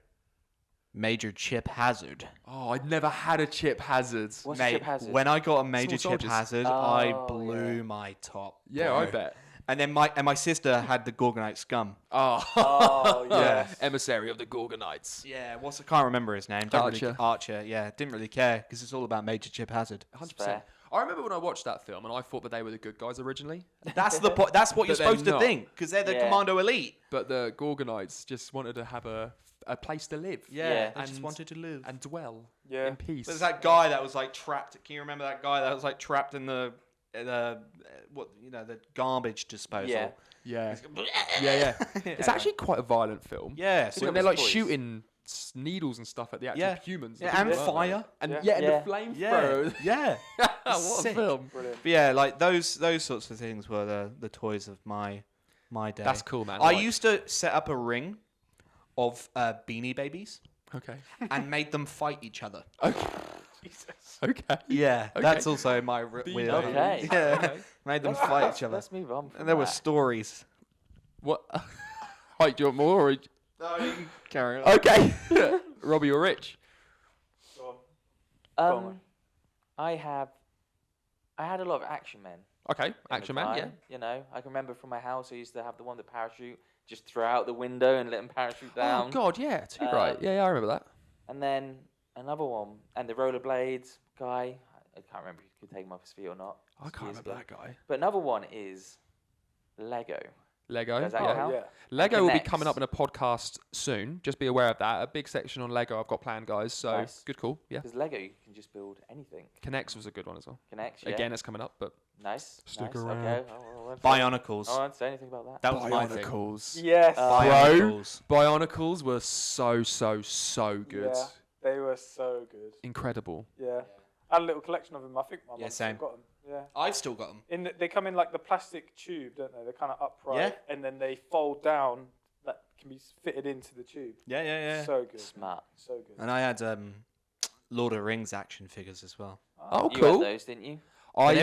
Major chip hazard. Oh, I'd never had a chip hazard. What's Mate, chip hazard? when I got a major Small chip soldiers. hazard, Oh, I blew my top. Yeah, bro. I bet. And then my sister had the Gorgonite scum. Oh, Oh, yeah. Emissary of the Gorgonites. Yeah, I can't remember his name. Archer. Archer, yeah. Didn't really care because it's all about major chip hazard. 100%. Fair. I remember when I watched that film and I thought that they were the good guys originally, That's the point. That's what you're But they're supposed to not. think because they're the Yeah. commando elite. but the Gorgonites just wanted to have a place to live. Yeah. I just And- wanted to live. And dwell Yeah. in peace. There's that guy that was like trapped. Can you remember that guy that was like trapped in the the garbage disposal? Yeah. Yeah. Yeah. It's actually quite a violent film. Yeah, When so they're like toys. shooting needles and stuff at the actual Yeah. humans. Yeah, the and people, weren't they? fire. And Yeah. yeah, Yeah. and the flamethrower. Yeah. What Sick. a film. Brilliant. But yeah, like those sorts of things were the toys of my day. That's cool, man. I Like- used to set up a ring of Beanie Babies Okay. and made them fight each other. Okay. Yeah, Okay. that's also my Beanie weird. Babies. Okay. Yeah, Okay. made them fight each other. Let's move on. From And there were that. stories. What? Right, do you want more? Or... No, you can carry on. Okay. Robbie or Rich? Go on. Um, I had a lot of Action Men. Okay. in the Action Man, yeah. time, You know, I can remember from my house, I used to have the one with the parachute, just throw out the window and let him parachute down. Oh, God, yeah. Too bright. Yeah, I remember that. And then another one, and the rollerblades guy. I can't remember if he could take him off his feet or not. I can't years remember ago. that guy. But another one is Lego. Lego. Does that yeah. count? Yeah. Lego will be Connects. coming up in a podcast soon. Just be aware of that. A big section on Lego I've got planned, guys. So Nice. good call. Yeah. Because Lego, you can just build anything. Connects was a good one as well. Connects, yeah. Again, it's coming up, but Nice. Stick nice. around. Okay. I won't say- Bionicles. I won't say anything about that. That was my thing. Bionicles. Yes. Bionicles. Bionicles were so good. Yeah. They were so good. Incredible. Yeah. I had a little collection of them. I think my mum same. got them. Yeah. I've still got them. They come in like the plastic tube, don't they? They're kind of upright, Yeah. and then they fold down. That can be fitted into the tube. Yeah. So good. Smart. So good. And I had Lord of the Rings action figures as well. Oh, You cool. had those, didn't you? They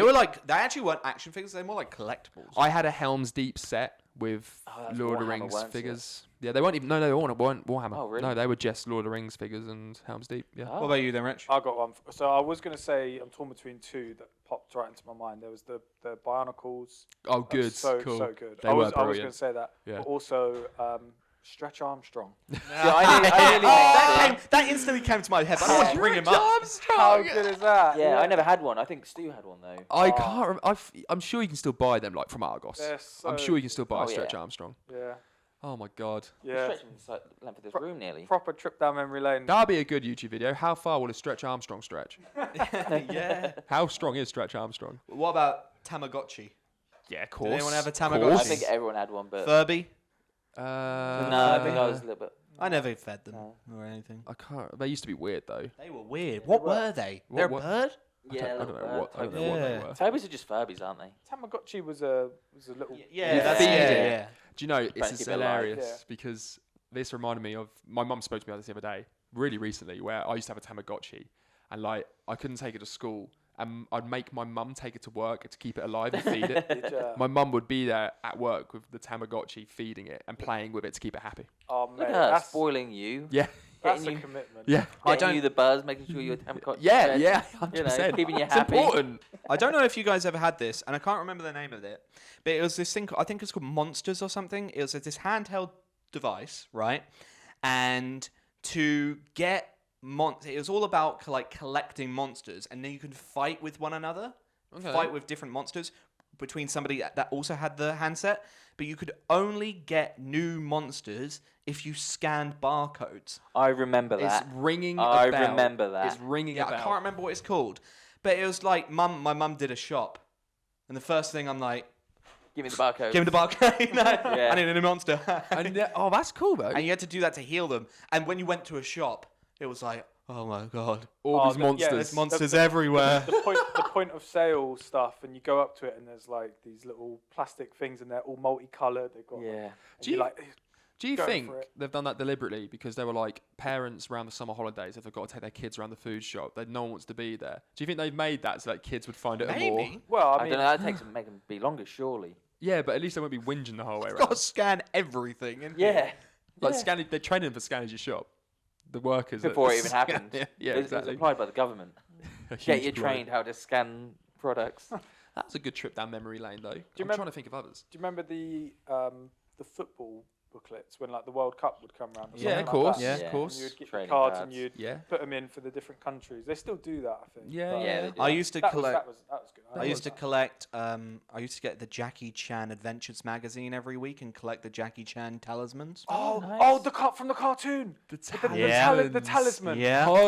actually weren't action figures. They're more like collectibles. I had a Helm's Deep set with Oh, that's Lord of the Warhammer, Rings weren't it? figures. Yeah, they weren't even. No, they weren't Warhammer. Oh, really? No, they were just Lord of the Rings figures and Helm's Deep. Yeah. Oh. What about you then, Rich? I got one. So I was going to say I'm torn between two that popped right into my mind. There was the Bionicles. Oh, That was good. So cool. so good. They I were was going brilliant. to say that. Yeah. But also Stretch Armstrong. Yeah, I nearly mixed it. That instantly came to my head. But I Yeah. don't want to bring him up. How good is that? Yeah, I never had one. I think Stu had one though. I can't. I'm sure you can still buy them, like from Argos. They're I'm so sure you can still buy Oh, a Stretch yeah. Armstrong. Yeah. Oh my god, Yeah. Stretching the length of this room nearly. Proper trip down memory lane. that'll be a good YouTube video. How far will a Stretch Armstrong stretch? Yeah. How strong is Stretch Armstrong? What about Tamagotchi? Yeah, of Did course. anyone have a Of Tamagotchi? course. I think everyone had one, but Furby? no, I think I was a little bit. I never fed them No. or anything. I can't. They used to be weird though. They were weird. What were they? What They're a were- bird? Yeah, I don't little know what. I don't bird know what they Yeah. were. Tobies are just Furbies, aren't they? Tamagotchi was a little. Yeah, Yeah. that's Feed yeah, it. yeah. Do you know, Trying this to is keep it alive. hilarious Yeah. because this reminded me of my mum spoke to me about this the other day, really recently, where I used to have a Tamagotchi, and like I couldn't take it to school, and I'd make my mum take it to work to keep it alive and feed it. Did ya? My mum would be there at work with the Tamagotchi, feeding it and playing with it to keep it happy. Oh Look man, at her that's spoiling you. Yeah, that's a Getting you, commitment. yeah, getting you the buzz, making sure you're Tamagotchi. yeah, fed. yeah. You know, 100%. keeping you It's happy. important. I don't know if you guys ever had this, and I can't remember the name of it, but it was this thing, I think it's called Monsters or something. It was this handheld device, right? And to get it was all about like collecting monsters, and then you could fight with one another, fight with different monsters between somebody that also had the handset, but you could only get new monsters if you scanned barcodes. I remember It's that. ringing I a bell. remember that. It's ringing Yeah, a bell. I can't remember what it's called, but it was like my mum did a shop, and the first thing I'm like, Give me the barcode. give me the barcode. No, Yeah. I need a new monster. And oh, that's cool though. And you had to do that to heal them. And when you went to a shop, it was like, Oh my god. All these the- yeah, monsters. There's monsters everywhere. The point of sale stuff, and you go up to it, and there's like these little plastic things, and they're all multicolored. They've got Yeah. and Do you're you- like, Do you Go think for it. they've done that deliberately because they were like parents around the summer holidays, if they've got to take their kids around the food shop, that no one wants to be there? Do you think they've made that so that kids would find it more? Maybe. well, I I mean, don't know. That takes them, make them be longer, surely. Yeah, but at least they won't be whinging the whole way Got to around. scan everything. innit? Yeah. Like Yeah. scanning, they're training them for scanning your shop. The workers that Before it even scan- happened. Yeah, It was exactly. applied by the government. A Get huge you blow. trained how to scan products. That was a good trip down memory lane, though. I'm remember- trying to think of others. do you remember the football booklets when like the World Cup would come around? Or Yeah, something of course. Like that? Yeah, Yeah. of And course. you'd get Trading your cards cards. and you'd Yeah. put them in for the different countries. They still do that, I think. Yeah, but Yeah, they do. I used to That was, collect. that was good. I used to collect. I used to get the Jackie Chan Adventures magazine every week and collect the Jackie Chan talismans. Oh, nice. the cut from the cartoon. The The talisman. Yeah. Holy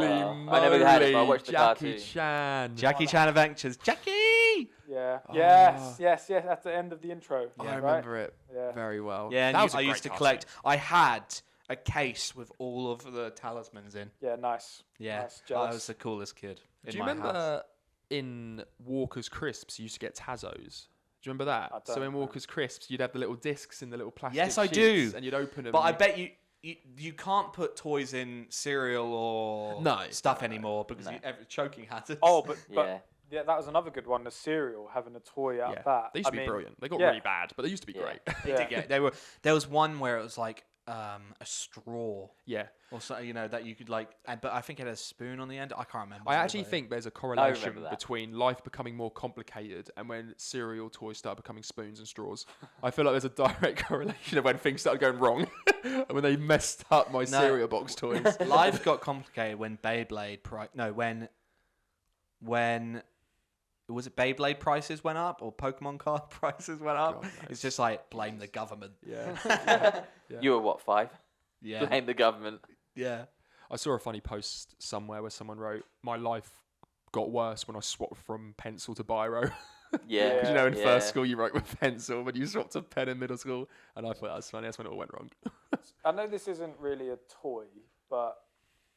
Oh, moly! I never had it, but I watched the Jackie cartoon. Chan. Jackie Chan Adventures. Jackie. Yeah. Oh. Yes. At the end of the intro. I right? remember it Yeah. very well. Yeah, and that was a I great used to cartoon. collect. I had a case with all of the talismans in. Yeah. Nice. Yeah, Nice, I jealous. was the coolest kid in Do you my remember house. in Walker's Crisps you used to get Tazos? Do you remember that? I So don't in know. Walker's Crisps you'd have the little discs in the little plastic Yes, I sheets do. and you'd open them. But I bet you can't put toys in cereal or No. stuff anymore because No. choking hazards. Oh, but Yeah. yeah, that was another good one. The cereal having a toy out yeah. of that. They used to I be mean, brilliant. They got yeah. really bad, but they used to be Yeah. great. They Yeah. did get- they were. There was one where it was like a straw yeah. or so, that you could like, but I think it had a spoon on the end. I can't remember. I all actually the- think there's a correlation remember that. between life becoming more complicated and when cereal toys start becoming spoons and straws. I feel like there's a direct correlation of when things started going wrong and when they messed up my cereal box toys. life got complicated when Beyblade when was it Beyblade prices went up or Pokemon card prices went up? God, It's just like blame the government. Yeah. You were what, 5? Yeah, Blame the government. yeah. I saw a funny post somewhere where someone wrote, "My life got worse when I swapped from pencil to biro." Yeah. Because in yeah. first school you wrote with pencil, but you swapped to pen in middle school, and I thought that was funny. That's when it all went wrong. I know this isn't really a toy, but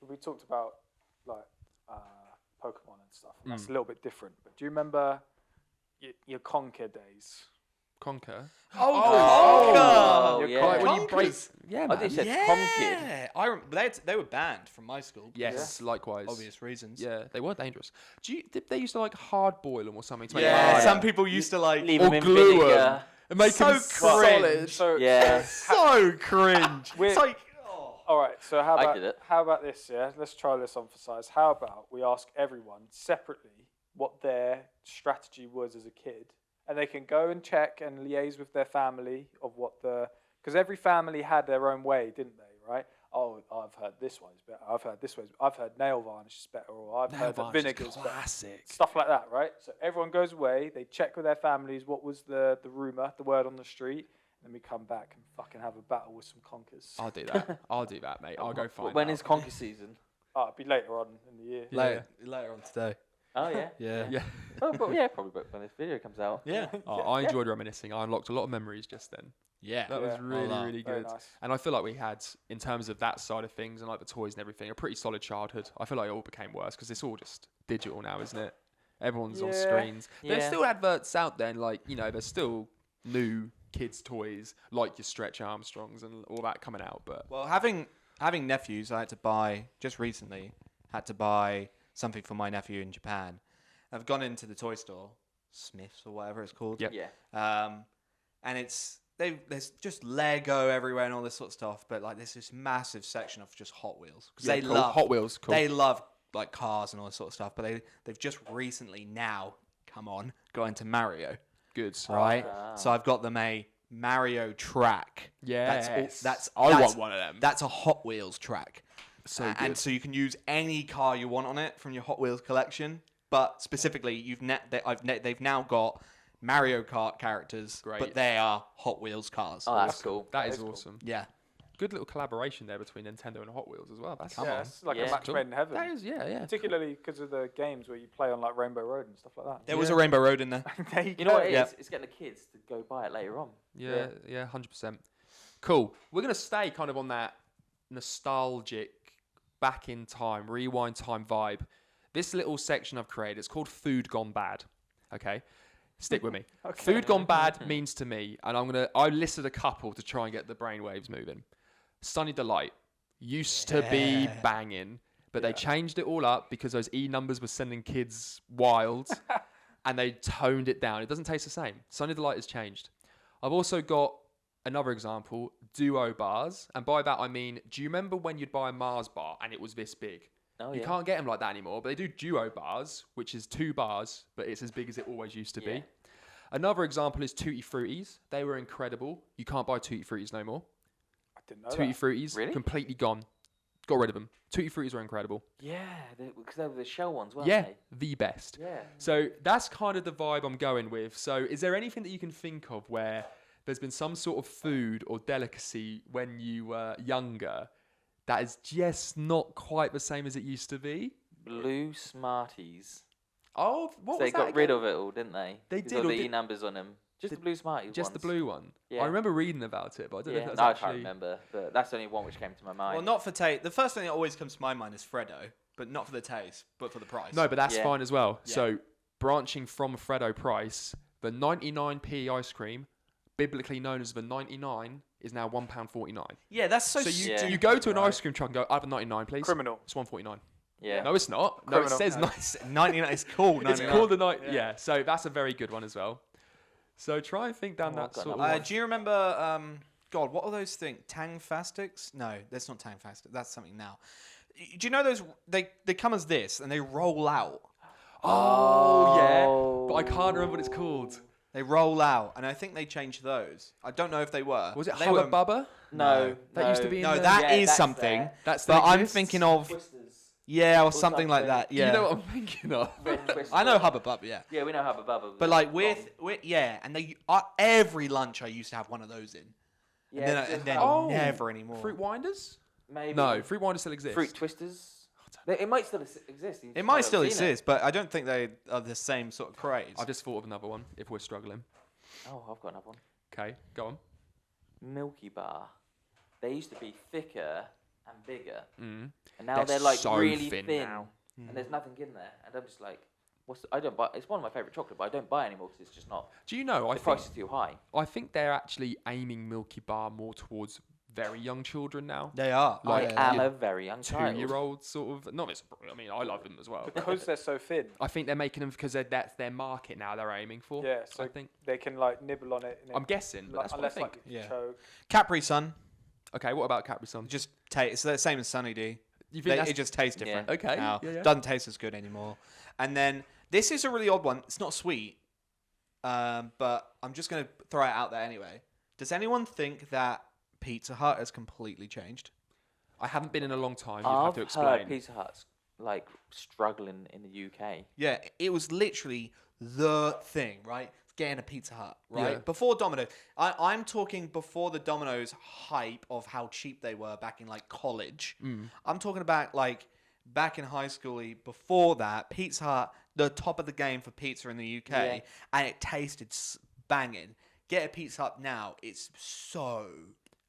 we talked about like Pokemon and stuff. And That's a little bit different. But do you remember your Conker days? Conker. Oh, Your yeah. Conker. When you break, Conkers. yeah, I man. thought you said Conkid. Yeah, they were banned from my school. Yes, likewise. Obvious reasons. Yeah, they were dangerous. Did they used to like hard boil them or something? To make Yeah, them harder? some people used to like Leave Or them in glue 'em. vinegar. And make So them solid. So Yeah. so cringe. We're- It's like all right. So how I about did it. how about this? Yeah, let's try this on for size. How about we ask everyone separately what their strategy was as a kid, and they can go and check and liaise with their family of what because every family had their own way, didn't they? Right? Oh, I've heard this one's better. I've heard this one's. I've heard nail varnish is better, or I've heard that vinegar's better. classic. Stuff like that, right? So everyone goes away. They check with their families what was the rumor, the word on the street. Then we come back and fucking have a battle with some conkers. I'll do that. I'll do that, mate. I'll go find When out. is Conker season? Oh, it'll be later on in the year. later on today. Oh, yeah. Yeah. Yeah. Oh, but yeah, probably when this video comes out. Yeah. Oh, I enjoyed reminiscing. I unlocked a lot of memories just then. Yeah. That was Yeah. really, Well, really very good. nice. And I feel like we had, in terms of that side of things and like the toys and everything, a pretty solid childhood. I feel like it all became worse because it's all just digital now, isn't it? Everyone's on Yeah. screens. There's Yeah. still adverts out there, and like, there's still new kids' toys like your Stretch Armstrongs and all that coming out. But Well, having nephews, I had to buy just recently. Had to buy something for my nephew in Japan. I've gone into the toy store, Smiths or whatever it's called. Yep. Yeah. And there's just Lego everywhere and all this sort of stuff. But like there's this massive section of just Hot Wheels because yeah, they cool. love Hot Wheels. Cool. They love like cars and all this sort of stuff. But they've just recently now got into Mario. Good. Right. Ah. So I've got them a Mario track. Yeah. That's I want one of them. That's a Hot Wheels track. So And good. so you can use any car you want on it from your Hot Wheels collection. But specifically, they've now got Mario Kart characters, Great. but they are Hot Wheels cars. Oh, that's cool. That is is cool. awesome. Yeah. Good little collaboration there between Nintendo and Hot Wheels as well. That's Come Yeah, on. it's like Yeah. a match Cool. made in heaven. That is, yeah. Particularly because of the games where you play on like Rainbow Road and stuff like that. There was a Rainbow Road in there. There you You know what it Yeah. is? It's getting the kids to go buy it later on. Yeah, 100%. Cool. We're going to stay kind of on that nostalgic back in time, rewind time vibe, this little section I've created, it's called Food Gone Bad. Okay? Stick with me. Okay. Food Gone Bad means to me, and I listed a couple to try and get the brainwaves moving. Sunny Delight used to be banging, but they changed it all up because those E numbers were sending kids wild, and they toned it down. It doesn't taste the same. Sunny Delight has changed. I've also got another example, Duo bars, and by that I mean, do you remember when you'd buy a Mars bar and it was this big? Oh, You can't get them like that anymore, but they do Duo bars, which is 2 bars, but it's as big as it always used to be. Another example is Tutti Fruttis. They were incredible. You can't buy Tutti Fruttis no more. I didn't know Tutti that. Fruttis, Really? completely gone. Got rid of them. Tutti Fruttis were incredible. Yeah, because they were the shell ones, weren't Yeah, they? the best. Yeah. So that's kind of the vibe I'm going with. So is there anything that you can think of where there's been some sort of food or delicacy when you were younger that is just not quite the same as it used to be? Blue Smarties. Oh, what They was that got rid again? of it all, didn't they? They 'Cause did, all or the did- E numbers on them. Just the Blue Smarties Just the ones. blue one. Yeah. I remember reading about it, but I don't know if Yeah, that's no, I actually... can't remember, but that's the only one which came to my mind. Well, not for taste. The first thing that always comes to my mind is Freddo, but not for the taste, but for the price. No, but that's Yeah. fine as well. Yeah. So branching from Freddo price, the 99p ice cream, biblically known as the 99, is now £1.49. Yeah, that's so. So you, Yeah. you go to an right? ice cream truck and go, I have a 99, please. Criminal. It's £1.49. Yeah. No, it's not. No, it Criminal. says No. nice. 99 is cool. It's 99. called the night. Yeah. Yeah. So that's a very good one as well. So try and think down Oh, that I've got sort of. another line. Do you remember? God, what are those things? Tang Fastics? No, that's not Tang Fastic. That's something now. Do you know those? They come as this and they roll out. Oh yeah, but I can't remember what it's called. They roll out, and I think they changed those. I don't know if they were. Was it They Hubba were- Bubba? No. That used to be in No, the- that Yeah, is that's something. there. That's But that I'm exists? thinking of Twisters. yeah, or Or something like something. that. Do Yeah, you know what I'm thinking of? Red Twister. I know Hubba Bubba. Yeah, Yeah, we know Hubba Bubba. but like with yeah, and they every lunch I used to have one of those in, yeah, and then Oh, never anymore. Fruit Winders? maybe No, Fruit Winders still exists. Fruit Twisters. It might still exist. You It just might might still have seen it. exist, but I don't think they are the same sort of craze. I just thought of another one. If we're struggling. Oh, I've got another one. Okay, go on. Milky Bar. They used to be thicker and bigger, Mm. and now They're they're like so really thin thin, now. and there's nothing in there. And I'm just like, I don't buy. It's one of my favorite chocolate, but I don't buy anymore because it's just not. Do you know? The price is too high. I think they're actually aiming Milky Bar more towards very young children now. They are. Like, I am yeah, a very young child. 2-year-olds sort of. Not this. I mean, I love them as well. Because they're so thin. I think they're making them because that's their market now. They're aiming for. Yeah, so I think. they can like nibble on it. And I'm guessing, but that's what I unless think. like Yeah. choke. Capri Sun. Okay, what about Capri Sun? Just taste. It's the same as Sunny D. You think that's It just tastes Yeah. different. Okay, Now. yeah. Doesn't taste as good anymore. And then this is a really odd one. It's not sweet, but I'm just gonna throw it out there anyway. Does anyone think that Pizza Hut has completely changed? I haven't been in a long time. You'd I've have to heard explain. Pizza Hut's like struggling in the UK. Yeah, it was literally the thing, right? Getting a Pizza Hut, right? Yeah. Before Domino's. I'm talking before the Domino's hype of how cheap they were back in like college. I'm talking about like back in high school, before that, Pizza Hut, the top of the game for pizza in the UK, Yeah. and it tasted banging. Get a Pizza Hut now, it's so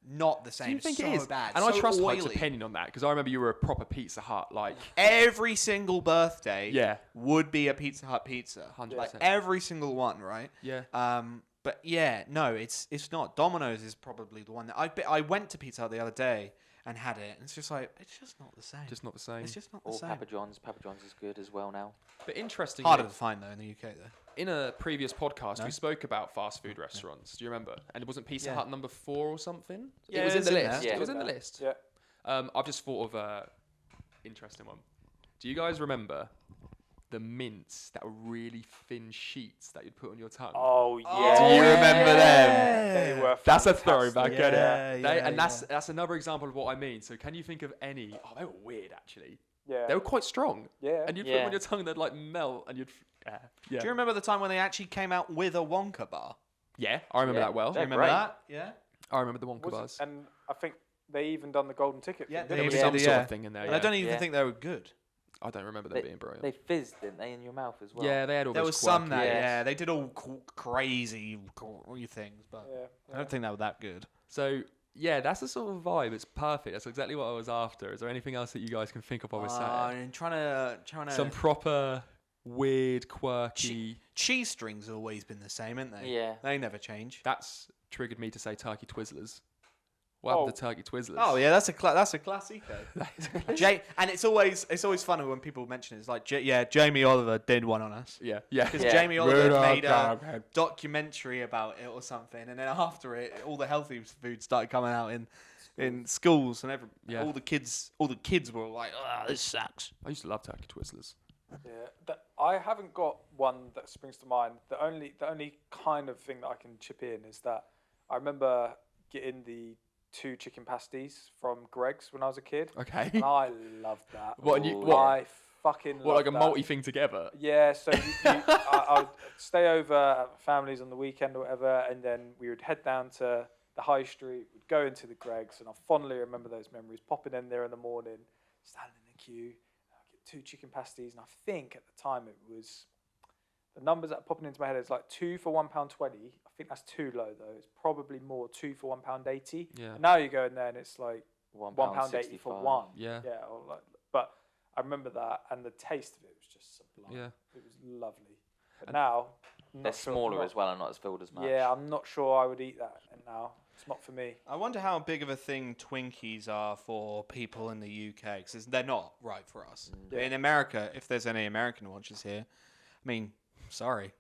not the same. Do you think so it is? bad. And so I trust Hype's oily. opinion on that because I remember you were a proper Pizza Hut like. Every single birthday Yeah. would be a Pizza Hut pizza. 100%. Like every single one, right? Yeah. But yeah, no, it's not. Domino's is probably the one that I went to Pizza Hut the other day and had it, and it's just like it's just not the same. Just not the same. It's just not the Or same. Papa John's. Papa John's is good as well now. But interesting. Harder to find though in the UK though. In a previous podcast, No? we spoke about fast food restaurants. Do you remember? And it wasn't Pizza Yeah. Hut number 4 or something? Yeah, it was in it's the in list. there. Yeah. It was in the list. Yeah. I've just thought of a interesting one. Do you guys remember the mints that were really thin sheets that you'd put on your tongue? Oh yeah. Do you remember them? They were That's a fantastic. throwback, isn't it? Yeah, They- yeah, and that's another example of what I mean. So can you think of any? Oh, they were weird actually. Yeah. They were quite strong. Yeah. And you'd put them Yeah. on your tongue, they'd like melt, and you'd. Yeah. Do you remember the time when they actually came out with a Wonka bar? Yeah, I remember Yeah. that well. Do you They're remember great. that? Yeah. I remember the Wonka Was it- bars. And I think they even done the golden ticket. Yeah, thing, There didn't was Yeah, some they- sort yeah. of thing in there. And Yeah. I don't even Yeah. think they were good. I don't remember them being brilliant. They fizzed, didn't they, in your mouth as well? Yeah, they had all There those was some that, quirky- Yes. yeah, they did all crazy things, but Yeah. I don't think they were that good. So yeah, that's the sort of vibe. It's perfect. That's exactly what I was after. Is there anything else that you guys can think of? I was saying I'm trying to. some proper weird, quirky. Cheese strings have always been the same, haven't they? Yeah. They never change. That's triggered me to say turkey Twizzlers. What happened to turkey Twizzlers? Oh yeah, that's a classic. And it's always funny when people mention it. It's like Jamie Oliver did one on us. Yeah. Because Yeah. Jamie Oliver made a documentary about it or something, and then after it, all the healthy food started coming out in schools, and all the kids were like, "Oh, this sucks." I used to love turkey Twizzlers. Yeah, I haven't got one that springs to mind. The only kind of thing that I can chip in is that I remember getting the 2 chicken pasties from Greg's when I was a kid. Okay. And I loved that. I fucking loved What, like a that. multi thing together? Yeah, so I would stay over at families on the weekend or whatever, and then we would head down to the high street, we'd go into the Greg's, and I fondly remember those memories, popping in there in the morning, standing in the queue, I'd get 2 chicken pasties, and I think at the time it was, the numbers that are popping into my head is like 2 for £1.20. I think that's too low though. It's probably more 2 for £1.80. Yeah. And now you go in there and it's like £1.80 for £1.65. one. Yeah. Yeah. Or like, but I remember that, and the taste of it was just sublime. Yeah. It was lovely. But now They're smaller as well and not as filled as much. Yeah, I'm not sure I would eat that now. It's not for me. I wonder how big of a thing Twinkies are for people in the UK, because they're not right for us. Yeah. In America, if there's any American watchers here, I mean, sorry,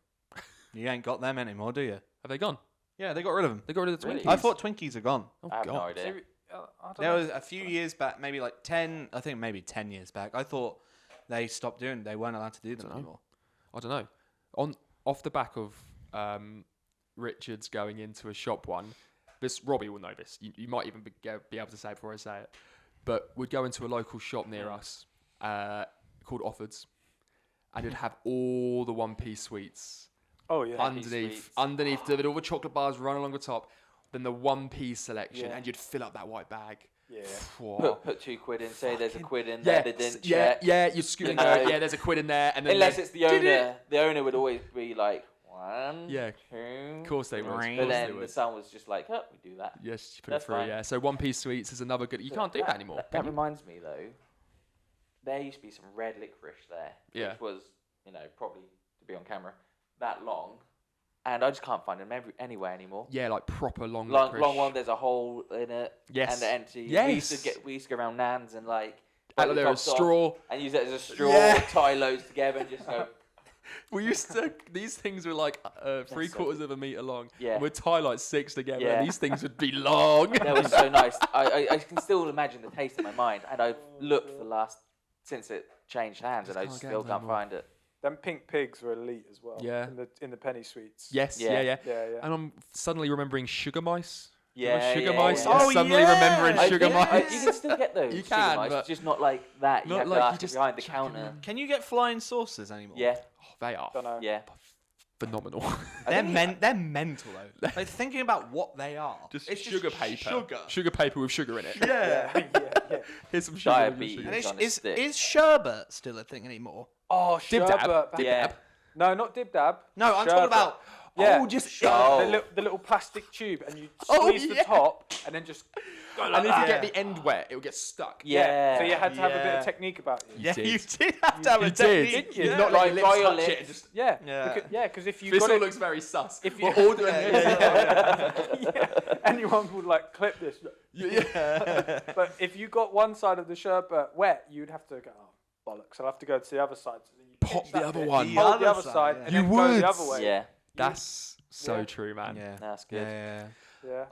you ain't got them anymore, do you? Have they gone? Yeah, they got rid of them. They got rid of the Twinkies. Really? I thought Twinkies are gone. Oh, I have no God. idea. Maybe, I don't There know. was a few years back, maybe like 10 years back. I thought they stopped doing. They weren't allowed to do them anymore. I don't know. Off the back of Richard's going into a shop one, Robbie will know this. You might even be able to say it before I say it. But we'd go into a local shop near us called Offords, and it'd have all the one-piece sweets Oh yeah. underneath. With all the chocolate bars run along the top. Then the one-piece selection, Yeah. and you'd fill up that white bag. Yeah. Whoa. Put £2 in, say there's a quid in there, they didn't check. You scoot and go, there's a quid in there. And then Unless it's the owner. The owner would always be like, 1, Yeah, 2. Of course they would. But then the son was just like, oh, we do that. Yes, you put That's it through, fine. yeah. So one-piece sweets is another good... You can't do that anymore. That reminds me, though, there used to be some red licorice there. Yeah. Which was, probably, to be on camera, that long. And I just can't find them anywhere anymore. Yeah, like proper long Long licorice. one, there's a hole in it. Yes. And the empty. Yes. We used to go around Nan's and like... Out pull of the there a tops off straw. And use it as a straw, Yeah. tie loads together and just go... We used to... These things were like 3/4 of a metre long. Yeah. And we'd tie like 6 together, Yeah. and these things would be long. That was so nice. I can still imagine the taste in my mind. And I've looked since it changed hands, and I can't get still them can't anymore. find it. Them pink pigs were elite as well. Yeah. In the penny sweets. Yes, Yeah. yeah. Yeah. And I'm suddenly remembering sugar mice. Yeah, Sugar yeah, mice. yeah. I'm Oh, suddenly yeah. remembering I sugar think- mice. You can still get those. You sugar can, mice, but just not like that. You not have like to you ask just behind the chuck 'em counter. in. Can you get flying saucers anymore? Yeah, Oh, they are Don't know. yeah. phenomenal. They're mental though. Like thinking about what they are. Just It's sugar paper. Sugar. Sugar paper with sugar in it. Yeah. Yeah. Here's some sugar. Diabetes. And on a stick. is sherbet still a thing anymore? Oh, Dib dab. sherbet. Yeah. No, not dib dab. No, I'm Sherbet. talking about. Yeah. Oh, just... Oh. The little plastic tube, and you Oh, squeeze the yeah. top, and then just go like And if you that. get the end wet, it will get stuck. Yeah. So you had to have a bit Yeah. of technique about you. Yeah, did. you did have to have You a did. technique. Didn't you? You'd not let your lips Dry your touch it. lips. And just... Yeah. Yeah. Because if you This got all it, looks very sus. if you- We're all doing anyone would like clip this. Yeah. But if you got one side of the sherbet wet, you'd have to go, oh, bollocks. I'll have to go to the other side. So then you Pop pinch the that other bit, one. hold The the other other side, side, yeah. and You then go the would. other way. Yeah, That's so Yeah. true, man. Yeah. that's good. Yeah. Yeah.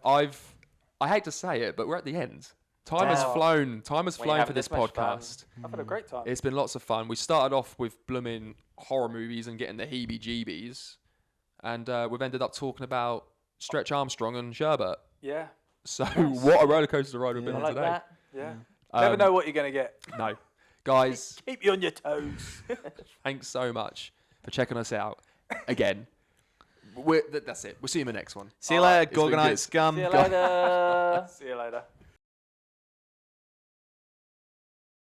I hate to say it, but we're at the end. Time has Wow. flown. Time has When you're flown for having this this much fun. podcast. I've had a great time. It's been lots of fun. We started off with blooming horror movies and getting the heebie-jeebies, and we've ended up talking about Stretch Armstrong and sherbet. Yeah. So what a roller coaster ride we've been I on like today. that. Yeah. Um, Never know what you're going to get. No, guys, Keep you on your toes. thanks so much for checking us out again. That's it. We'll see you in the next one. See you later, It's been Gorgonite good. scum. See you later. See you later.